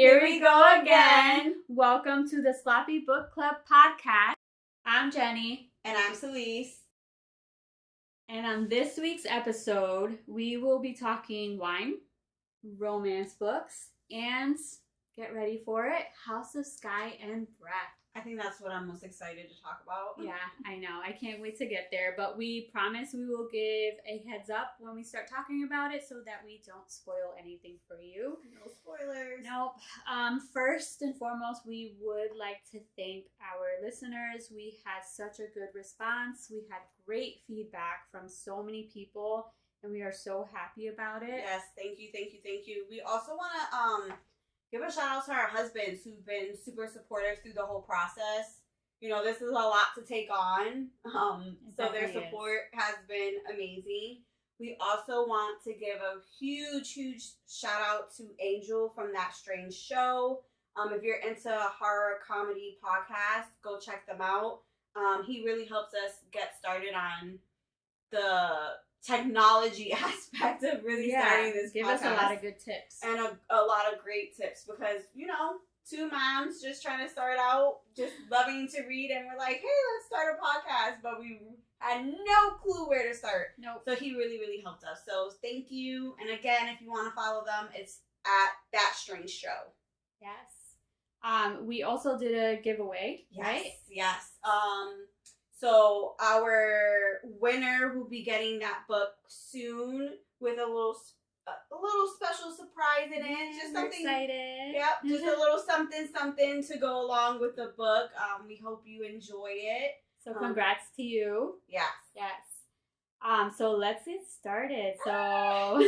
Here we go again. Welcome to the Sloppy Book Club podcast. I'm Jenny. And I'm Celese. And on this week's episode, we will be talking wine, romance books, and get ready for it, House of Sky and Breath. I think that's what I'm most excited to talk about. Yeah, I know. I can't wait to get there. But we promise we will give a heads up when we start talking about it so that we don't spoil anything for you. No spoilers. Nope. First and foremost, we would like to thank our listeners. We had such a good response. We had great feedback from so many people, and we are so happy about it. Yes, thank you. We also want to give a shout out to our husbands who've been super supportive through the whole process. You know, this is a lot to take on. So their support has been amazing. We also want to give a huge shout out to Angel from That Strange Show. If you're into horror comedy podcasts, go check them out. He really helps us get started on the technology aspect of really starting this give podcast. Us a lot of good tips. And a lot of great tips because, you know, two moms just trying to start out, just loving to read, and we're like, hey, let's start a podcast, but we had no clue where to start. Nope. So he really helped us. So thank you. And again, if you want to follow them, it's at That Strange Show. Yes. We also did a giveaway, right? Yes. So our winner will be getting that book soon with a little special surprise in it. Just something excited. Yep, just a little something to go along with the book. We hope you enjoy it. So congrats to you. Yes. So let's get started. So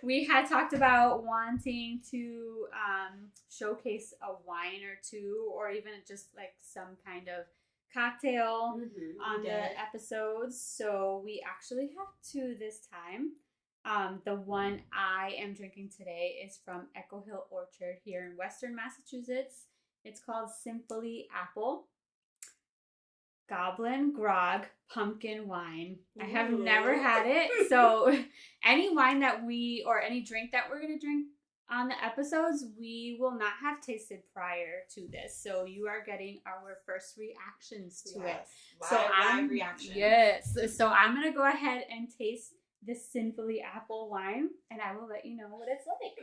we had talked about wanting to showcase a wine or two, or even just like some kind of cocktail on the episodes. So we actually have two this time. The one I am drinking today is from Echo Hill Orchard here in Western Massachusetts. It's called Simply Apple Goblin Grog Pumpkin Wine. Ooh. I have never had it. So any wine that or any drink that we're going to drink on the episodes, we will not have tasted prior to this. So you are getting our first reactions to it. Live reactions. Yes. So I'm going to go ahead and taste this Simply Apple wine, and I will let you know what it's like.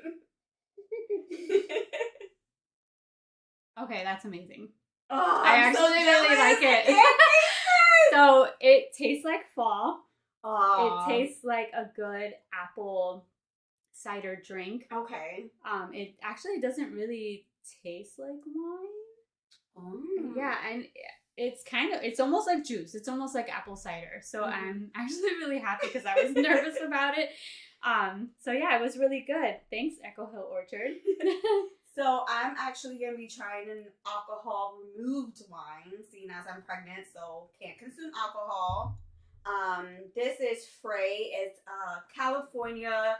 Okay, that's amazing. Oh, I actually really like it. So it tastes like fall. Oh. It tastes like a good apple cider drink. Okay. It actually doesn't really taste like wine. Oh. Yeah, and it's almost like juice. It's almost like apple cider. So I'm actually really happy because I was nervous about it. So yeah, it was really good. Thanks, Echo Hill Orchard. So I'm actually going to be trying an alcohol-removed wine, seeing as I'm pregnant, so can't consume alcohol. This is Frey. It's California.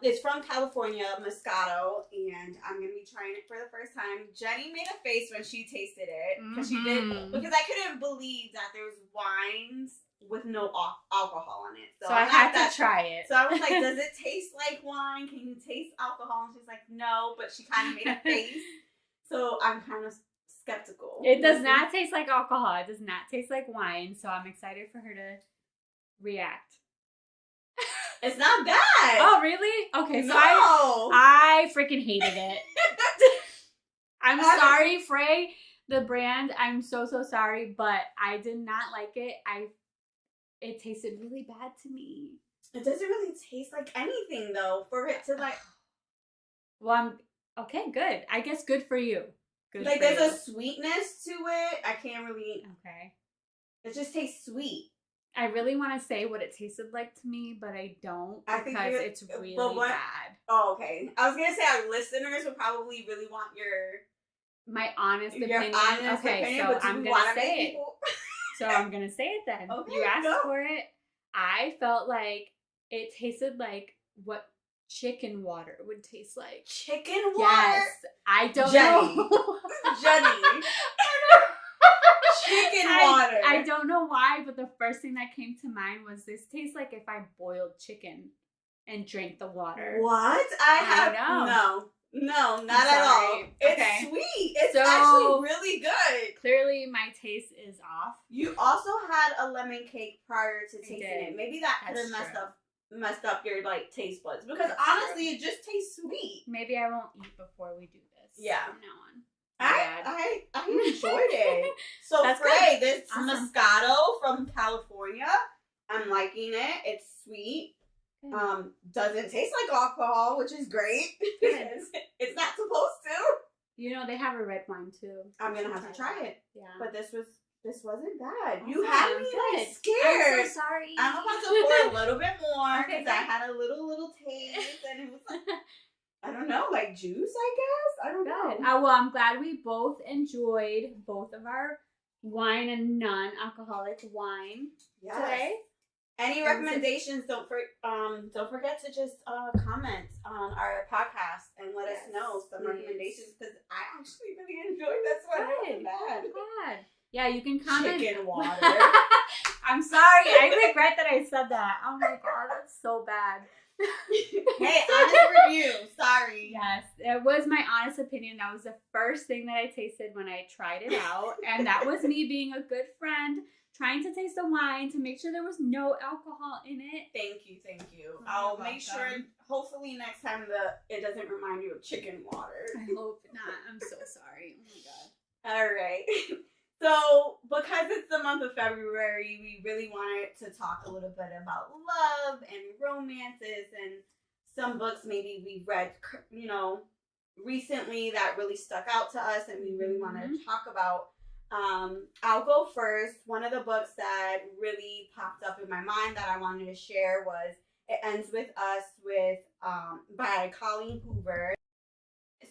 It's from California, Moscato, and I'm going to be trying it for the first time. Jenny made a face when she tasted it, because she did, because I couldn't believe that there was wines with no alcohol in it. So I had to try it. So I was like, does it taste like wine? Can you taste alcohol? And she's like, no, but she kind of made a face. So I'm kind of skeptical. It does not taste like alcohol. It does not taste like wine. So I'm excited for her to react. It's not bad. Oh, really? Okay, so no. I freaking hated it. I'm sorry, Frey, the brand. I'm so sorry, but I did not like it. It tasted really bad to me. It doesn't really taste like anything, though, for it to like... Well, okay, good. I guess good for you. Good like, for there's you. a sweetness to it. I can't really... Okay. It just tastes sweet. I really want to say what it tasted like to me, but I don't because it's really bad. Oh, okay. I was going to say our listeners would probably really want my honest opinion. Okay, so I'm going to say it. So I'm going to say it then. Okay, you asked for it. I felt like it tasted like what chicken water would taste like. Chicken water? Yes. I don't Jenny. know. Jenny. Chicken water. I don't know why, but the first thing that came to mind was this tastes like if I boiled chicken and drank the water. What? I know. No. No, not at all. It's sweet. It's actually really good. Clearly, my taste is off. You also had a lemon cake prior to tasting it. Maybe that could have messed up your like taste buds because honestly, it just tastes sweet. Maybe I won't eat before we do this. Yeah. From now on. I enjoyed it. So Frey, this Moscato from California, I'm liking it. It's sweet. Doesn't taste like alcohol, which is great because it's not supposed to. You know, they have a red wine too. I'm gonna have to try it. Yeah. But this wasn't bad. You Awesome. had me like scared. I'm so sorry. I'm about to pour a little bit more because I had a little taste and it was like, I don't know, like juice, I guess. I don't know. Well, I'm glad we both enjoyed both of our wine and non-alcoholic wine today. Any recommendations? Don't forget to just comment on our podcast and let us know some recommendations because I actually really enjoyed this one. It wasn't bad. I'm glad. Yeah, you can comment. Chicken water. I'm sorry. I regret that I said that. Oh my god, that's so bad. Hey, honest review. Sorry. Yes, it was my honest opinion. That was the first thing that I tasted when I tried it out, and that was me being a good friend. Trying to taste the wine to make sure there was no alcohol in it. Thank you. I'll make sure, hopefully next time it doesn't remind you of chicken water. I hope not. I'm so sorry. Oh my god. All right. So, because it's the month of February, we really wanted to talk a little bit about love and romances and some books maybe we read, recently that really stuck out to us and we really wanted to talk about. I'll go first. One of the books that really popped up in my mind that I wanted to share was It Ends With Us by Colleen Hoover.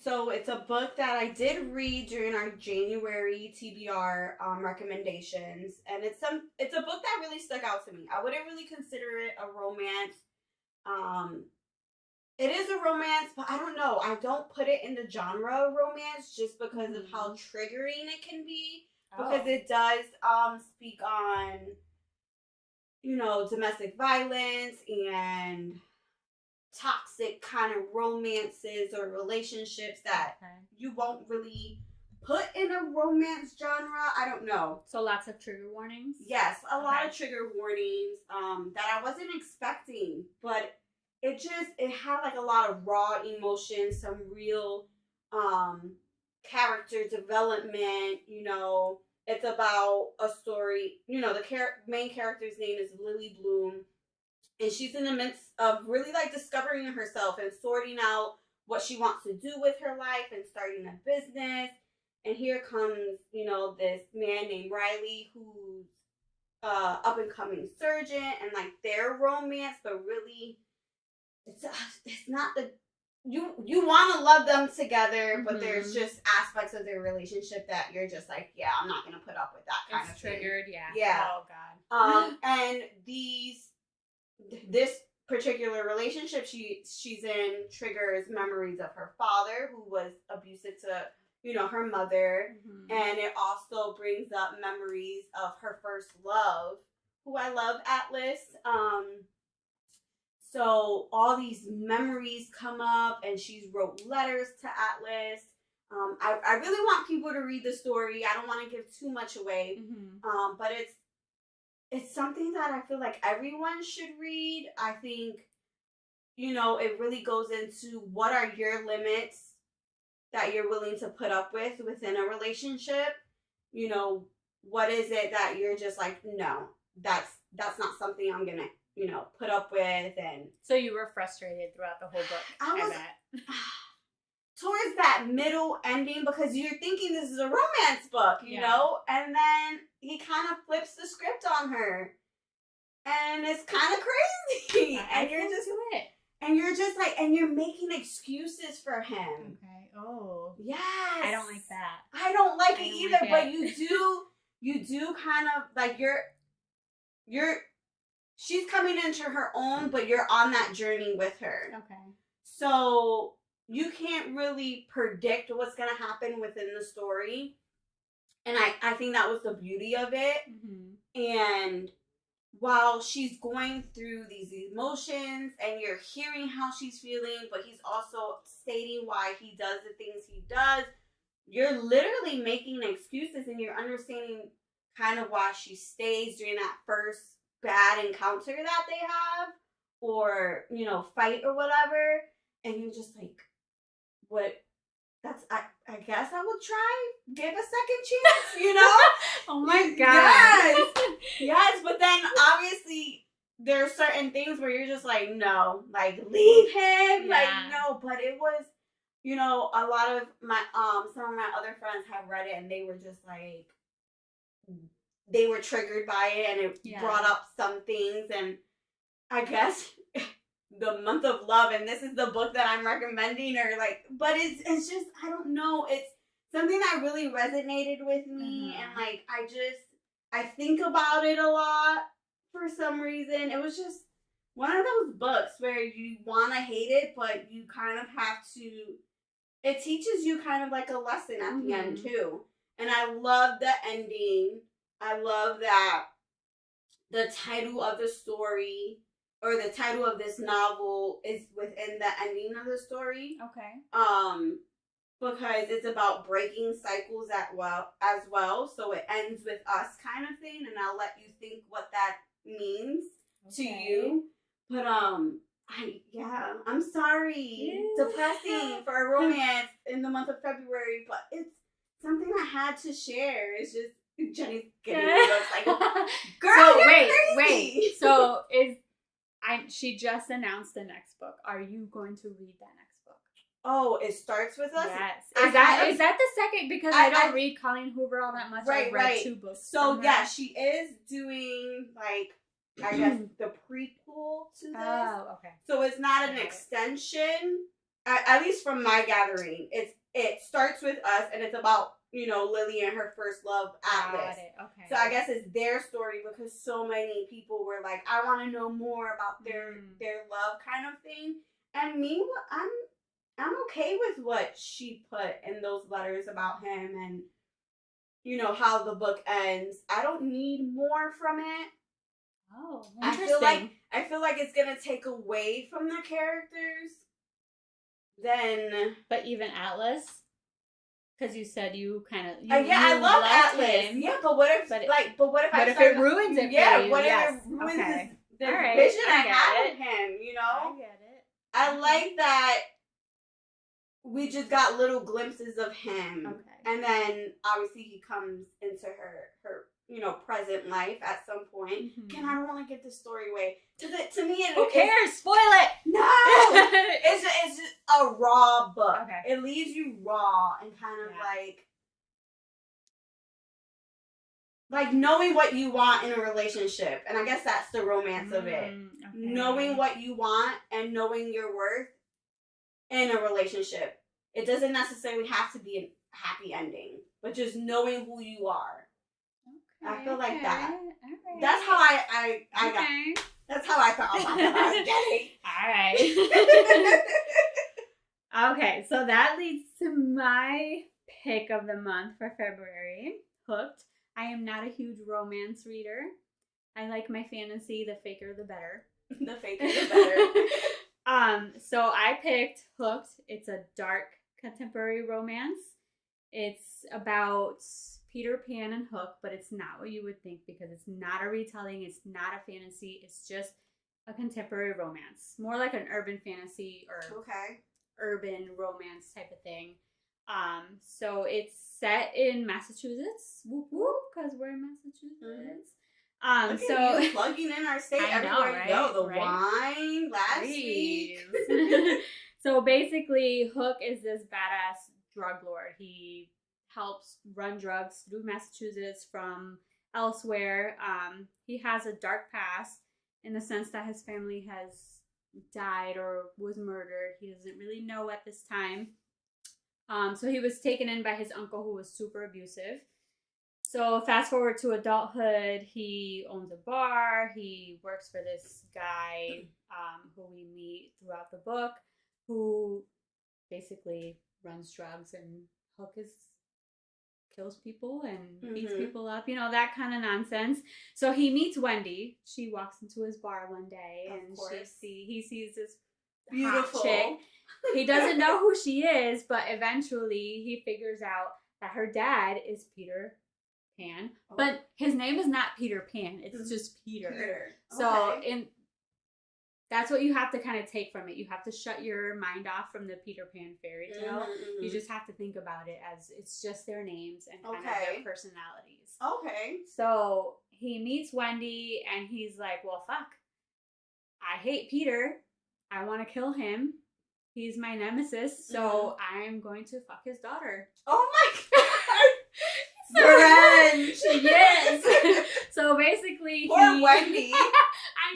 So it's a book that I did read during our January TBR recommendations, and it's a book that really stuck out to me. I wouldn't really consider it a romance. It is a romance, but I don't know. I don't put it in the genre of romance just because of how triggering it can be. Because it does speak on, domestic violence and toxic kind of romances or relationships that you won't really put in a romance genre. I don't know. So lots of trigger warnings? Yes, a lot of trigger warnings that I wasn't expecting, but it had like a lot of raw emotion, some real character development. It's about a story. The main character's name is Lily Bloom, and she's in the midst of really like discovering herself and sorting out what she wants to do with her life and starting a business. And here comes, this man named Riley who's up and coming surgeon, and like their romance, but really it's not the you want to love them together, but there's just aspects of their relationship that you're just like, yeah, I'm not gonna put up with that kind of triggered thing. Yeah. Oh god. And this particular relationship she's in triggers memories of her father who was abusive to her mother, and it also brings up memories of her first love, who I love, Atlas. So all these memories come up, and she's wrote letters to Atlas. I really want people to read the story. I don't want to give too much away, but it's something that I feel like everyone should read. I think, it really goes into what are your limits that you're willing to put up with within a relationship. What is it that you're just like, no, that's not something I'm gonna put up with. And so you were frustrated throughout the whole book. I bet. Towards that middle ending, because you're thinking this is a romance book, and then he kind of flips the script on her, and it's kind of crazy. And you're just like, and you're making excuses for him. Okay. Oh. Yes. I don't like that. I don't like it either, but you do kind of like she's coming into her own, but you're on that journey with her. Okay. So you can't really predict what's going to happen within the story. And I think that was the beauty of it. And while she's going through these emotions and you're hearing how she's feeling, but he's also stating why he does the things he does, you're literally making excuses and you're understanding kind of why she stays during that first bad encounter that they have, or, you know, fight or whatever. And you're just like, what? That's, I guess I will try, give a second chance, you know? Oh my God. Yes, but then obviously there are certain things where you're just like, no, like, leave him, like, no. But it was, you know, a lot of my, some of my other friends have read it and they were just like, they were triggered by it and it brought up some things. And I guess the month of love, and this is the book that I'm recommending, or like, but it's just, I don't know, it's something that really resonated with me. And like, I think about it a lot for some reason. It was just one of those books where you want to hate it, but you kind of have to, it teaches you kind of like a lesson at the end too. And I love the ending. I love that the title of the story, or the title of this novel, is within the ending of the story. Okay. Because it's about breaking cycles as well. So it ends with us kind of thing, and I'll let you think what that means to you. But I'm sorry. Depressing for a romance in the month of February, but it's something I had to share. It's just Jenny's getting looks like, girl, so you're crazy. Wait. So she just announced the next book. Are you going to read that next book? Oh, it starts with us? Yes. Is that the second? Because I don't read Colleen Hoover all that much. I've read 2 books. So yeah, she is doing like, I guess, the prequel to this. Oh, okay. So it's not an extension, at least from my gathering. It starts with us, and it's about, you know, Lily and her first love, Atlas. Got it. Okay. So I guess it's their story, because so many people were like, I want to know more about their love kind of thing. And me, I'm okay with what she put in those letters about him, and, you know, how the book ends. I don't need more from it. Oh, interesting. I feel like it's gonna take away from the characters. Then, but even Atlas, because you said you kind of I love Atlas. Him. Yeah, but what if it ruins it? Yeah, for you? what if it ruins the vision I had of him? You know, I get it. I like that. We just got little glimpses of him, and then obviously he comes into her you know, present life at some point. I don't want to give the story away. To me, who cares? Spoil it. No, it's just a raw book. Okay. It leaves you raw and kind of like knowing what you want in a relationship, and I guess that's the romance of it. Knowing what you want and knowing your worth in a relationship. It doesn't necessarily have to be a happy ending, but just knowing who you are. I feel like that. Right. That's how I got. That's how I felt about that. All right. Okay, so that leads to my pick of the month for February, Hooked. I am not a huge romance reader. I like my fantasy. The faker, the better. The faker, the better. So I picked Hooked. It's a dark contemporary romance. It's about Peter Pan and Hook, but it's not what you would think, because it's not a retelling, it's not a fantasy, it's just a contemporary romance. More like an urban fantasy or urban romance type of thing. So it's set in Massachusetts. Whoop whoop, because we're in Massachusetts. Look at you plugging in our state everywhere you go. The wine last week. So basically, Hook is this badass drug lord. He helps run drugs through Massachusetts from elsewhere. He has a dark past in the sense that his family has died or was murdered. He doesn't really know at this time. So he was taken in by his uncle, who was super abusive. So fast forward to adulthood, he owns a bar. He works for this guy who we meet throughout the book, who basically runs drugs, and Hook is kills people and beats people up, that kind of nonsense. So he meets Wendy. She walks into his bar one day, and he sees this beautiful hot chick. He doesn't know who she is, but eventually he figures out that her dad is Peter Pan, but his name is not Peter Pan. It's just Peter. So that's what you have to kind of take from it. You have to shut your mind off from the Peter Pan fairy tale. You just have to think about it as it's just their names and kind of their personalities. Okay. So he meets Wendy, and he's like, well, fuck. I hate Peter. I want to kill him. He's my nemesis, so I'm going to fuck his daughter. Oh my god! Revenge! Yes! So basically, poor Wendy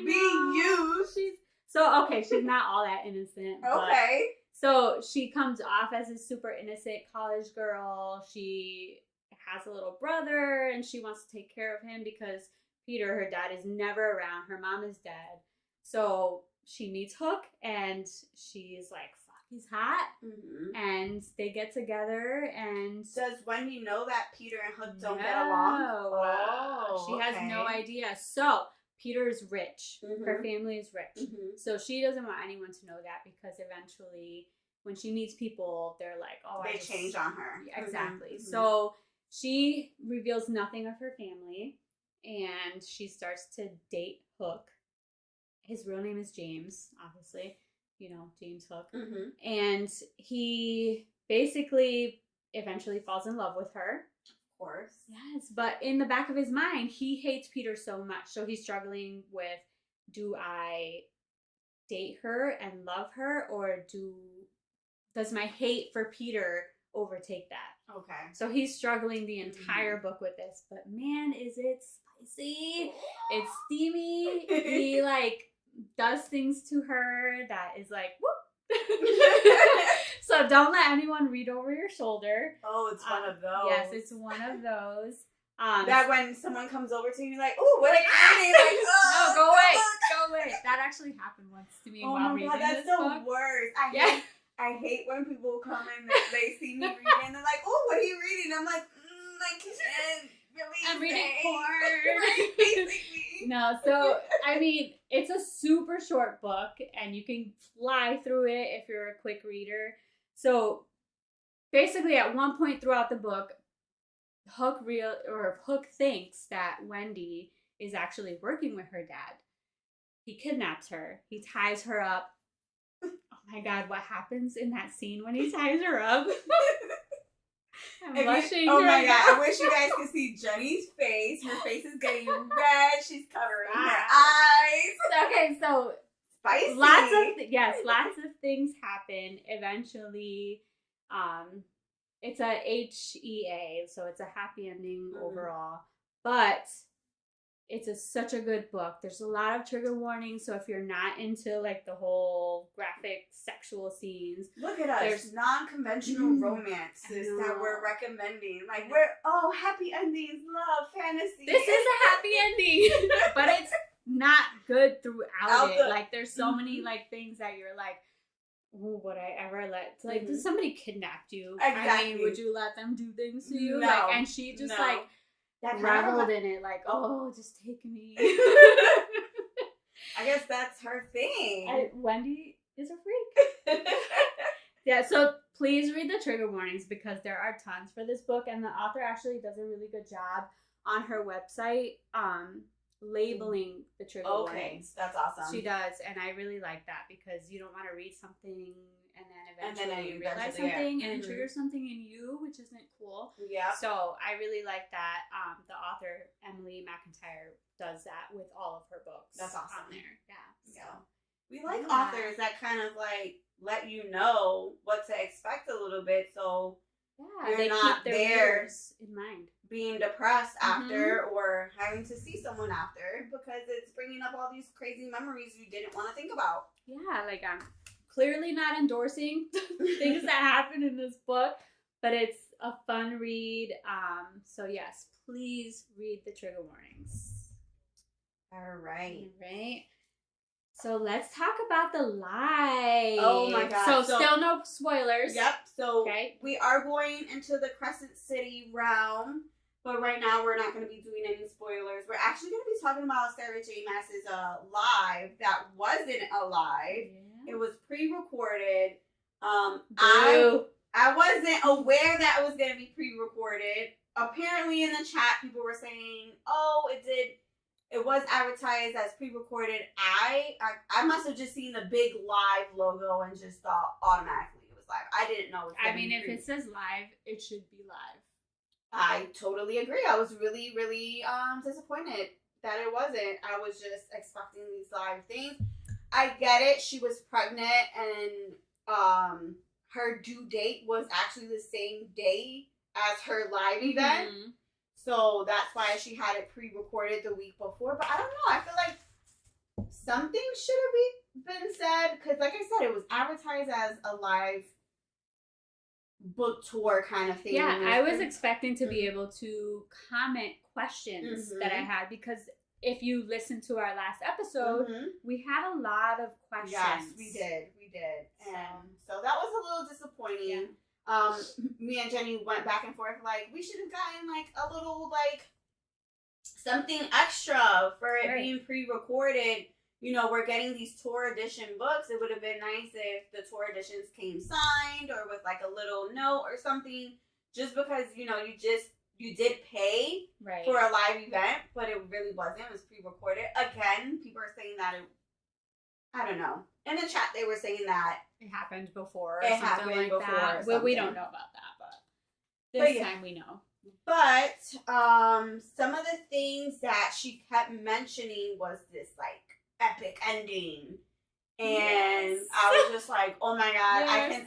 being used. She's not all that innocent. Okay. So she comes off as a super innocent college girl. She has a little brother, and she wants to take care of him because Peter, her dad, is never around. Her mom is dead. So she meets Hook, and she's like, fuck, he's hot. And they get together, and... Does Wendy know that Peter and Hook don't get along? She has no idea. So... Peter's rich. Her family is rich. So she doesn't want anyone to know that, because eventually when she meets people, they're like, they change on her. Yeah, exactly. So she reveals nothing of her family, and she starts to date Hook. His real name is James, obviously. James Hook. And he basically eventually falls in love with her. Course. Yes, but in the back of his mind, he hates Peter so much. So he's struggling with, do I date her and love her, or does my hate for Peter overtake that? Okay. So he's struggling the entire book with this, but man, is it spicy. It's steamy. He does things to her that is like, whoop. So don't let anyone read over your shoulder. Oh, it's one of those. Yes, it's one of those. That when someone comes over to you, like, oh, what are you reading? No, go away. That actually happened once to me while reading this book. That's the worst. I hate when people come in, they see me reading, and they're like, oh, what are you reading? I'm like, I can't. I'm reading porn. No, so, I mean, it's a super short book, and you can fly through it if you're a quick reader. So, basically, at one point throughout the book, Hook thinks that Wendy is actually working with her dad. He kidnaps her. He ties her up. Oh my god, what happens in that scene when he ties her up? I'm blushing. Oh my god, I wish you guys could see Jenny's face. Her face is getting red. She's covering her eyes. Okay, so spicy. Lots of things happen. Eventually, it's a HEA, so it's a happy ending overall. But it's such a good book. There's a lot of trigger warnings, so if you're not into the whole graphic sexual scenes, look at us. There's non-conventional romances that we're recommending. We're happy endings, love, fantasy. This is a happy ending, but it's not good throughout it. There's so many things that you're like, ooh, would I ever let does somebody kidnap you? Exactly. I mean, would you let them do things to you? No. And she just reveled in it, just take me. I guess that's her thing. Wendy is a freak. Yeah, so please read the trigger warnings, because there are tons for this book, and the author actually does a really good job on her website labeling the trigger warnings. That's awesome. She does, and I really like that, because you don't want to read something and then eventually you realize something and it triggers something in you, which isn't cool. Yeah. So I really like that. The author Emily McIntyre does that with all of her books. That's awesome. On there. Yeah. So we like authors that kind of let you know what to expect a little bit, so you're not keep their readers in mind, being depressed after or having to see someone after, because it's bringing up all these crazy memories you didn't want to think about. Yeah, I'm clearly not endorsing things that happen in this book, but it's a fun read. So yes, please read the trigger warnings. All right. So let's talk about the live. Oh my god. So still no spoilers. Yep. So we are going into the Crescent City realm, but right now we're not going to be doing any spoilers. We're actually going to be talking about Sarah J Maas's live that wasn't a live. Yeah. It was pre-recorded. I wasn't aware that it was going to be pre-recorded. Apparently in the chat people were saying, "Oh, it was advertised as pre-recorded." I must have just seen the big live logo and just thought automatically it was live. I didn't know it was I mean, if it says live, it should be live. I totally agree. I was really, really disappointed that it wasn't. I was just expecting these live things. I get it. She was pregnant and her due date was actually the same day as her live event. Mm-hmm. So that's why she had it pre-recorded the week before. But I don't know. I feel like something should have been said. Because like I said, it was advertised as a live book tour kind of thing. Yeah, I was expecting to be able to comment questions that I had. Because if you listen to our last episode, we had a lot of questions. Yes, we did. And so that was a little disappointing. Yeah. Me and Jenny went back and forth like we should have gotten like a little like something extra for it being pre-recorded. You know, we're getting these tour edition books. It would have been nice if the tour editions came signed or with like a little note or something. Just because you know you did pay for a live event, but it really wasn't. It was pre-recorded. Again, people are saying that I don't know. In the chat, they were saying that it happened before. It happened like before. That. Well, we don't know about that, but this time we know. But some of the things that she kept mentioning was this like epic ending, and I was just like, oh my god,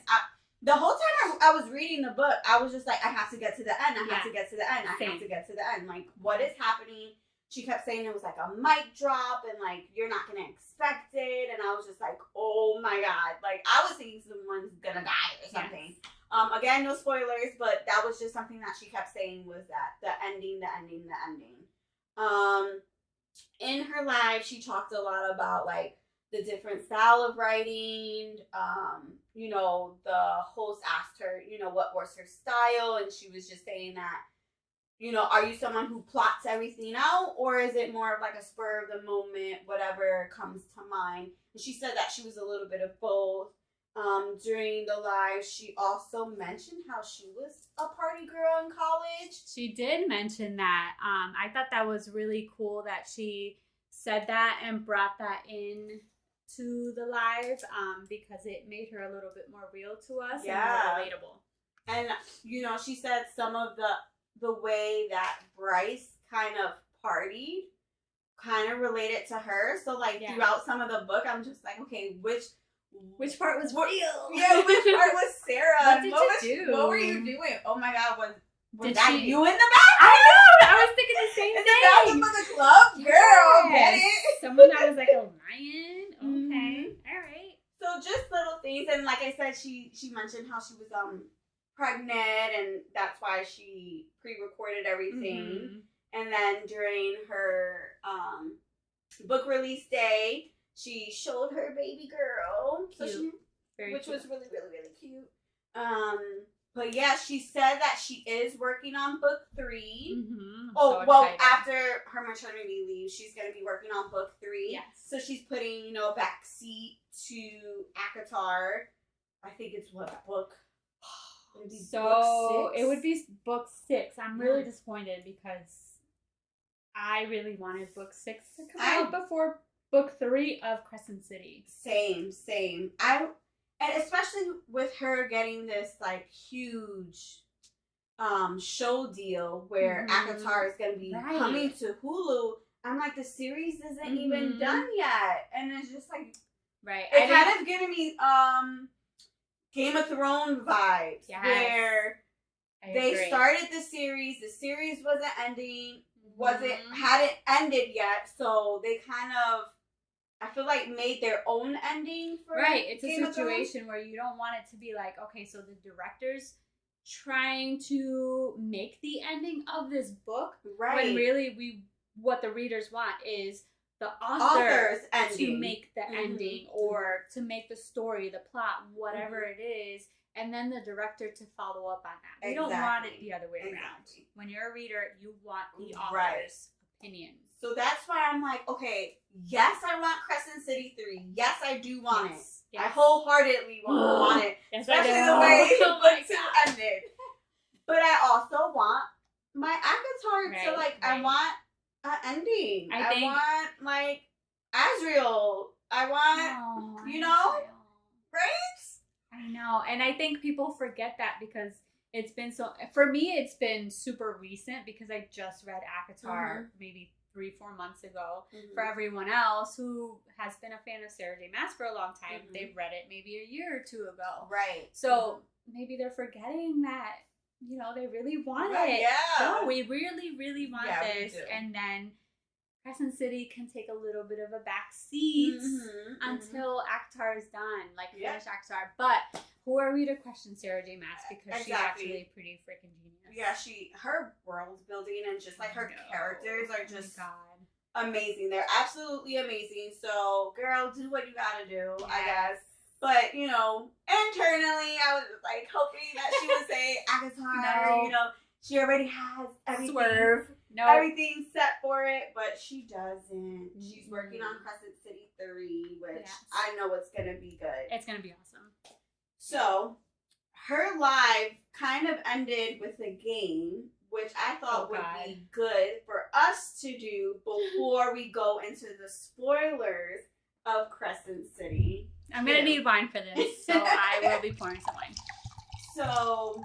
the whole time I was reading the book, I was just like, I have to get to the end. I have to get to the end. I have to get to the end. Like, what is happening? She kept saying it was like a mic drop and like you're not gonna expect it, and I was just like, oh my god, like I was thinking someone's gonna die or something. Yes. Again, no spoilers, but that was just something that she kept saying was that the ending. In her live, she talked a lot about like the different style of writing. You know, the host asked her, you know, what was her style, and she was just saying that. You know, are you someone who plots everything out, or is it more of like a spur of the moment, whatever comes to mind? And she said that she was a little bit of both. During the live, she also mentioned how she was a party girl in college. She did mention that. I thought that was really cool that she said that and brought that in to the live because it made her a little bit more real to us and more relatable. And, you know, she said some of the way that Bryce kind of partied kind of related to her. So, like, throughout some of the book, I'm just like, okay, which part was real? Yeah, which part was Sarah? What did you do? What were you doing? Oh, my God, was that you in the back? I know! I was thinking the same thing. In the bathroom of the club? Girl, get it? Someone that was like a lion? Okay, all right. So, just little things. And like I said, she mentioned how she was, pregnant, and that's why she pre-recorded everything. And then during her book release day, she showed her baby girl, which was really, really, really cute. But yeah, she said that she is working on book 3. After her maternity leave, she's going to be working on book 3. Yes. So she's putting, you know, backseat to ACOTAR. I think it's book. So it would be book 6. I'm really disappointed because I really wanted book 6 to come out before book 3 of Crescent City. Same. And especially with her getting this like huge show deal where ACOTAR is going to be coming to Hulu. I'm like, the series isn't even done yet, and it's just like it kind of giving me Game of Thrones vibes, where they started the series wasn't ending, hadn't ended yet, so they kind of, I feel like, made their own ending for it's Game a situation where you don't want it to be like, okay, so the director's trying to make the ending of this book, when really what the readers want is the author ending. to make the ending or to make the story, the plot, whatever it is, and then the director to follow up on that. We don't want it the other way around. When you're a reader, you want the author's opinion. So that's why I'm like, okay, yes, I want Crescent City 3. Yes, I do want it. Yes. I wholeheartedly want it. Yes, especially the way book 2 ended. But I also want my Avatar to, like, I want an ending. I want, like, Azrael. I want, you know, right? I know. And I think people forget that because it's been for me, it's been super recent because I just read Avatar maybe 3-4 months ago. For everyone else who has been a fan of Sarah J Maas for a long time, they've read it maybe a year or 2 ago. Right. So maybe they're forgetting that, you know, they really want it. Yeah. No, we really, really want this. And then Crescent City can take a little bit of a back seat until Avatar is done, like finish Avatar. But who are we to question Sarah J Maas because she's actually pretty freaking genius. Yeah, her world building and just like her characters are just amazing. They're absolutely amazing. So, girl, do what you gotta do, I guess. But, you know, internally, I was like hoping that she would say Avatar. You know, she already has everything. Everything set for it, but she doesn't. She's working on Crescent City 3, which I know it's going to be good. It's going to be awesome. So, her live kind of ended with a game, which I thought would be good for us to do before we go into the spoilers of Crescent City. I'm going to need wine for this, so I will be pouring some wine. So,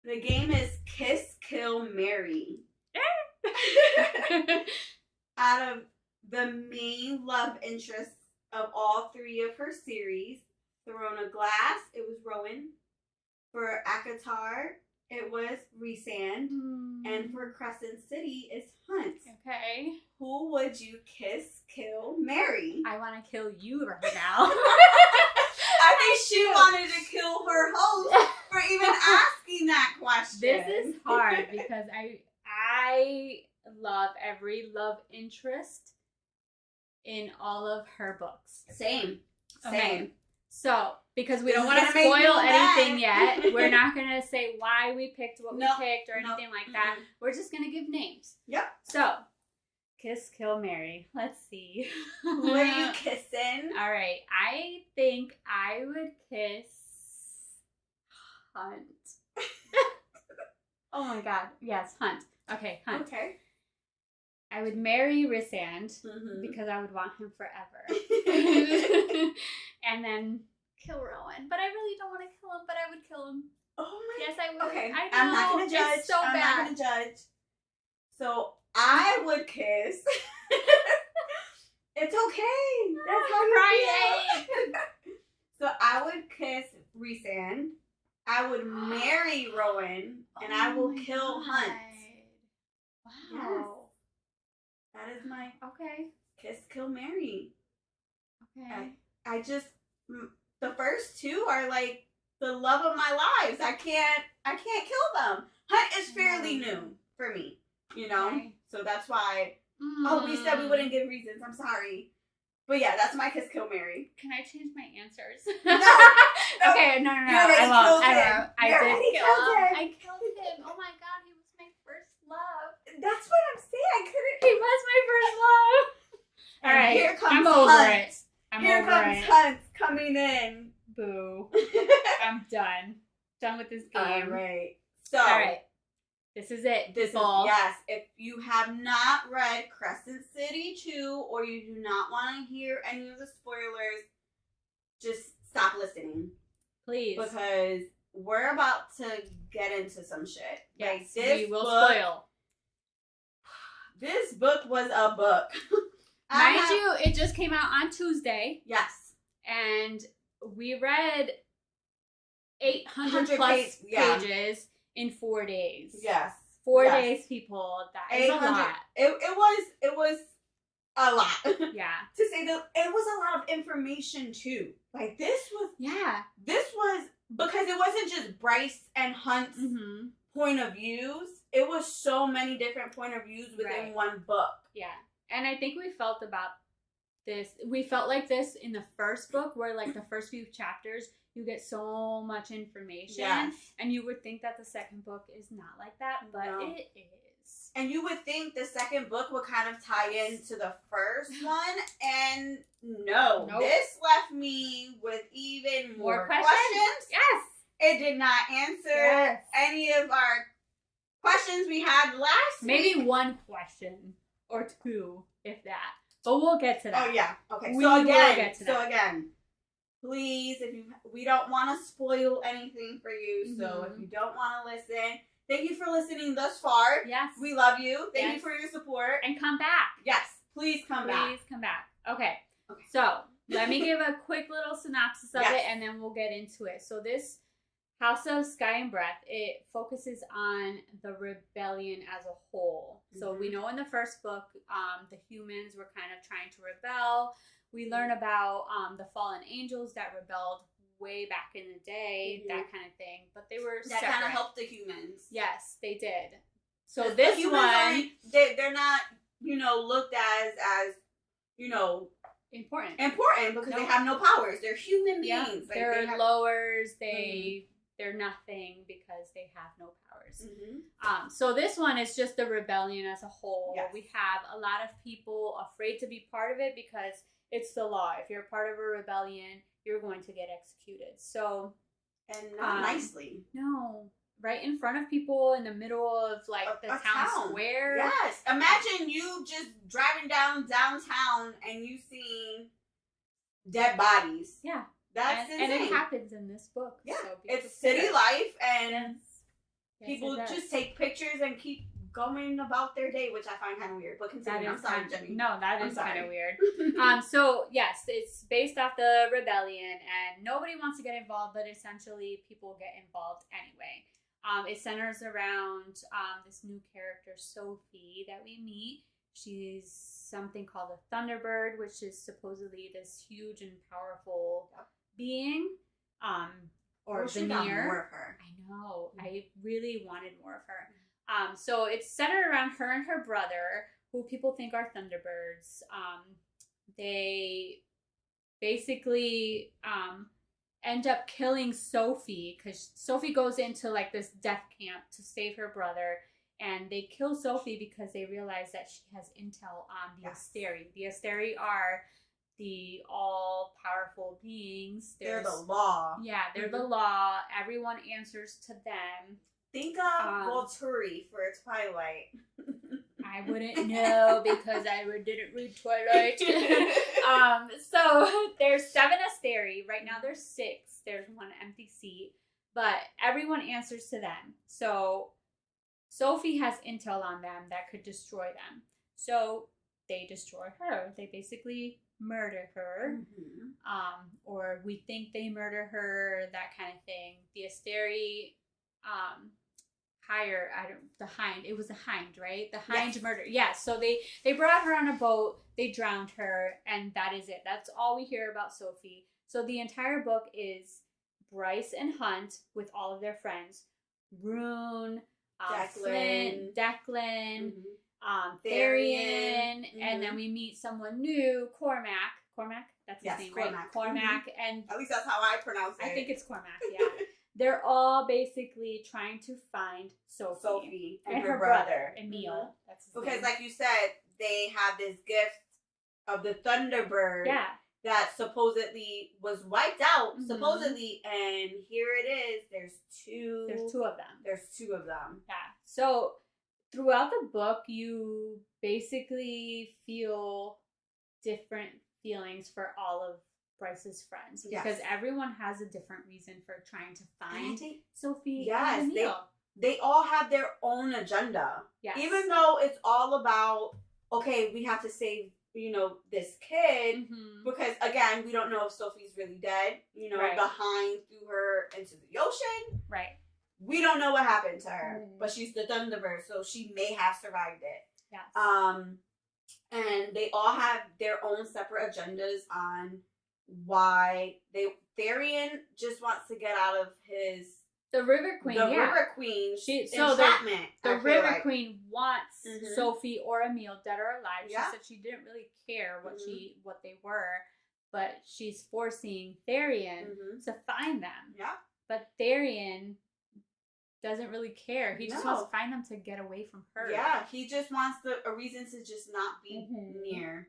the game is Kiss, Kill, Marry. Out of the main love interests of all 3 of her series, Throne of Glass, it was Rowan. For Akatar, it was Rhysand. And for Crescent City, it's Hunt. Okay. Who would you kiss, kill, marry? I want to kill you right now. I think she wanted to kill her host for even asking that question. This is hard because I love every love interest in all of her books. Same. So, because we don't want to spoil anything yet, we're not going to say why we picked what we picked or anything like that. We're just going to give names. Yep. So, kiss, kill, marry. Let's see. Who are you kissing? All right. I think I would kiss Hunt. Oh my God. Yes, Hunt. Okay, Hunt. Okay. I would marry Rhysand because I would want him forever. And then kill Rowan. But I really don't want to kill him, but I would kill him. Oh my. Yes, I would. Okay. I know. I'm not going to judge. It's so bad. I'm not going to judge. So I would kiss. It's okay. That's how you feel. So I would kiss Rhysand. I would marry Rowan, and I will kill Hunt. Wow. Yes. That is my kiss, kill, marry. Okay. I just the first 2 are like the love of my lives. I can't kill them. Hunt is fairly new for me, you know. Okay. So that's why. Oh, we said we wouldn't give reasons. I'm sorry, but yeah, that's my kiss, kill, marry. Can I change my answers? No. Okay, no. I won't. I did kill him. I killed him. Oh my God, he was my first love. That's what I'm saying. I couldn't. He was my first love. All right, here comes I'm over Hunt. it. Here comes Hunt coming in. Boo. I'm done. Done with this game. All right. So. All right. This is it. Yes. If you have not read Crescent City 2 or you do not want to hear any of the spoilers, just stop listening. Please. Because we're about to get into some shit. Yes, we will spoil. This book was a book. Mind you, it just came out on Tuesday. Yes. And we read 800 plus pages in 4 days. Yes. 4 days, people. That is a lot. It was a lot. Yeah. To say that it was a lot of information too. Like this was because it wasn't just Bryce and Hunt's point of views. It was so many different point of views within one book. Yeah. And I think we felt about this. We felt like this in the first book, where like the first few chapters, you get so much information. Yes. And you would think that the second book is not like that, but it is. And you would think the second book would kind of tie into the first one, and no. Nope. This left me with even more questions. Yes. It did not answer any of our questions we had last week. Maybe one question or two, if that. But we'll get to that. Oh yeah. Okay. We So will again, get to that. please, we don't want to spoil anything for you. So if you don't want to listen, thank you for listening thus far. Yes. We love you. Thank you for your support. And come back. Yes. Please come back. Please come back. Okay. So let me give a quick little synopsis of it, and then we'll get into it. So this House of Sky and Breath, it focuses on the rebellion as a whole. So we know in the first book, the humans were kind of trying to rebel. We learn about the fallen angels that rebelled way back in the day, that kind of thing. But they were that kind of helped the humans. Yes, they did. So this one, they're not, looked as important because they have no powers. They're human beings. Like, they're lowers. They're nothing because they have no powers. So this one is just the rebellion as a whole. Yes. We have a lot of people afraid to be part of it because it's the law. If you're part of a rebellion, you're going to get executed. So, and not nicely. No. Right in front of people in the middle of like the town square. Yes. Imagine you just driving downtown and you seeing dead bodies. Yeah. That's insane. And it happens in this book. Yeah. So it's city life, and people just take pictures and keep going about their day, which I find kind of weird. But continue. I'm sorry, Jenny. No, that is kind of weird. So yes, it's based off the rebellion, and nobody wants to get involved, but essentially people get involved anyway. It centers around this new character, Sophie, that we meet. She's something called a Thunderbird, which is supposedly this huge and powerful being. Or veneer. More of her. I know. I really wanted more of her. So it's centered around her and her brother, who people think are Thunderbirds. They basically end up killing Sophie because Sophie goes into like this death camp to save her brother, and they kill Sophie because they realize that she has intel on the Asteri. The Asteri are the all-powerful beings. They're the law. Yeah, they're the law. Everyone answers to them. Think of Volturi for Twilight. I wouldn't know because I didn't read Twilight. So there's 7 Asteri. Right now there's 6. There's 1 empty seat. But everyone answers to them. So Sophie has intel on them that could destroy them. So they destroy her. They basically murder her. Or we think they murder her, that kind of thing. The Asteri the Hind. It was a Hind, right? The Hind murder. Yeah, so they brought her on a boat, they drowned her, and that is it. That's all we hear about Sophie. So the entire book is Bryce and Hunt with all of their friends. Rune, Flint, Declan, Therian, and then we meet someone new, Cormac. Cormac? That's his name, right? Cormac. And at least that's how I pronounce it. I think it's Cormac, yeah. They're all basically trying to find Sophie and her brother, Emil. That's his name. Like you said, they have this gift of the Thunderbird that supposedly was wiped out, supposedly, and here it is. There's 2 of them. There's 2 of them. Yeah. So throughout the book, you basically feel different feelings for all of Bryce's friends because everyone has a different reason for trying to find Sophie. Yes, they all have their own agenda. Yes. Even though it's all about, okay, we have to save, this kid because, again, we don't know if Sophie's really dead. The Hind threw her into the ocean. Right. We don't know what happened to her, but she's the Thunderbird, so she may have survived it. Yes. And they all have their own separate agendas on why Therian just wants to get out of his The River Queen, River Queen. Entrapment. The River Queen wants Sophie or Emile, dead or alive. She said she didn't really care what they were, but she's forcing Therian to find them. Yeah. But Therian doesn't really care. He just wants to find them to get away from her. Yeah, he just wants a reason to just not be near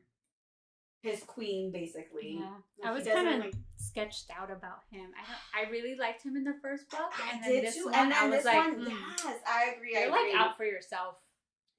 his queen, basically. Yeah, I was kind of sketched out about him. I really liked him in the first book, and then this one, and then I was this like, one, yes, I agree. You're like out for yourself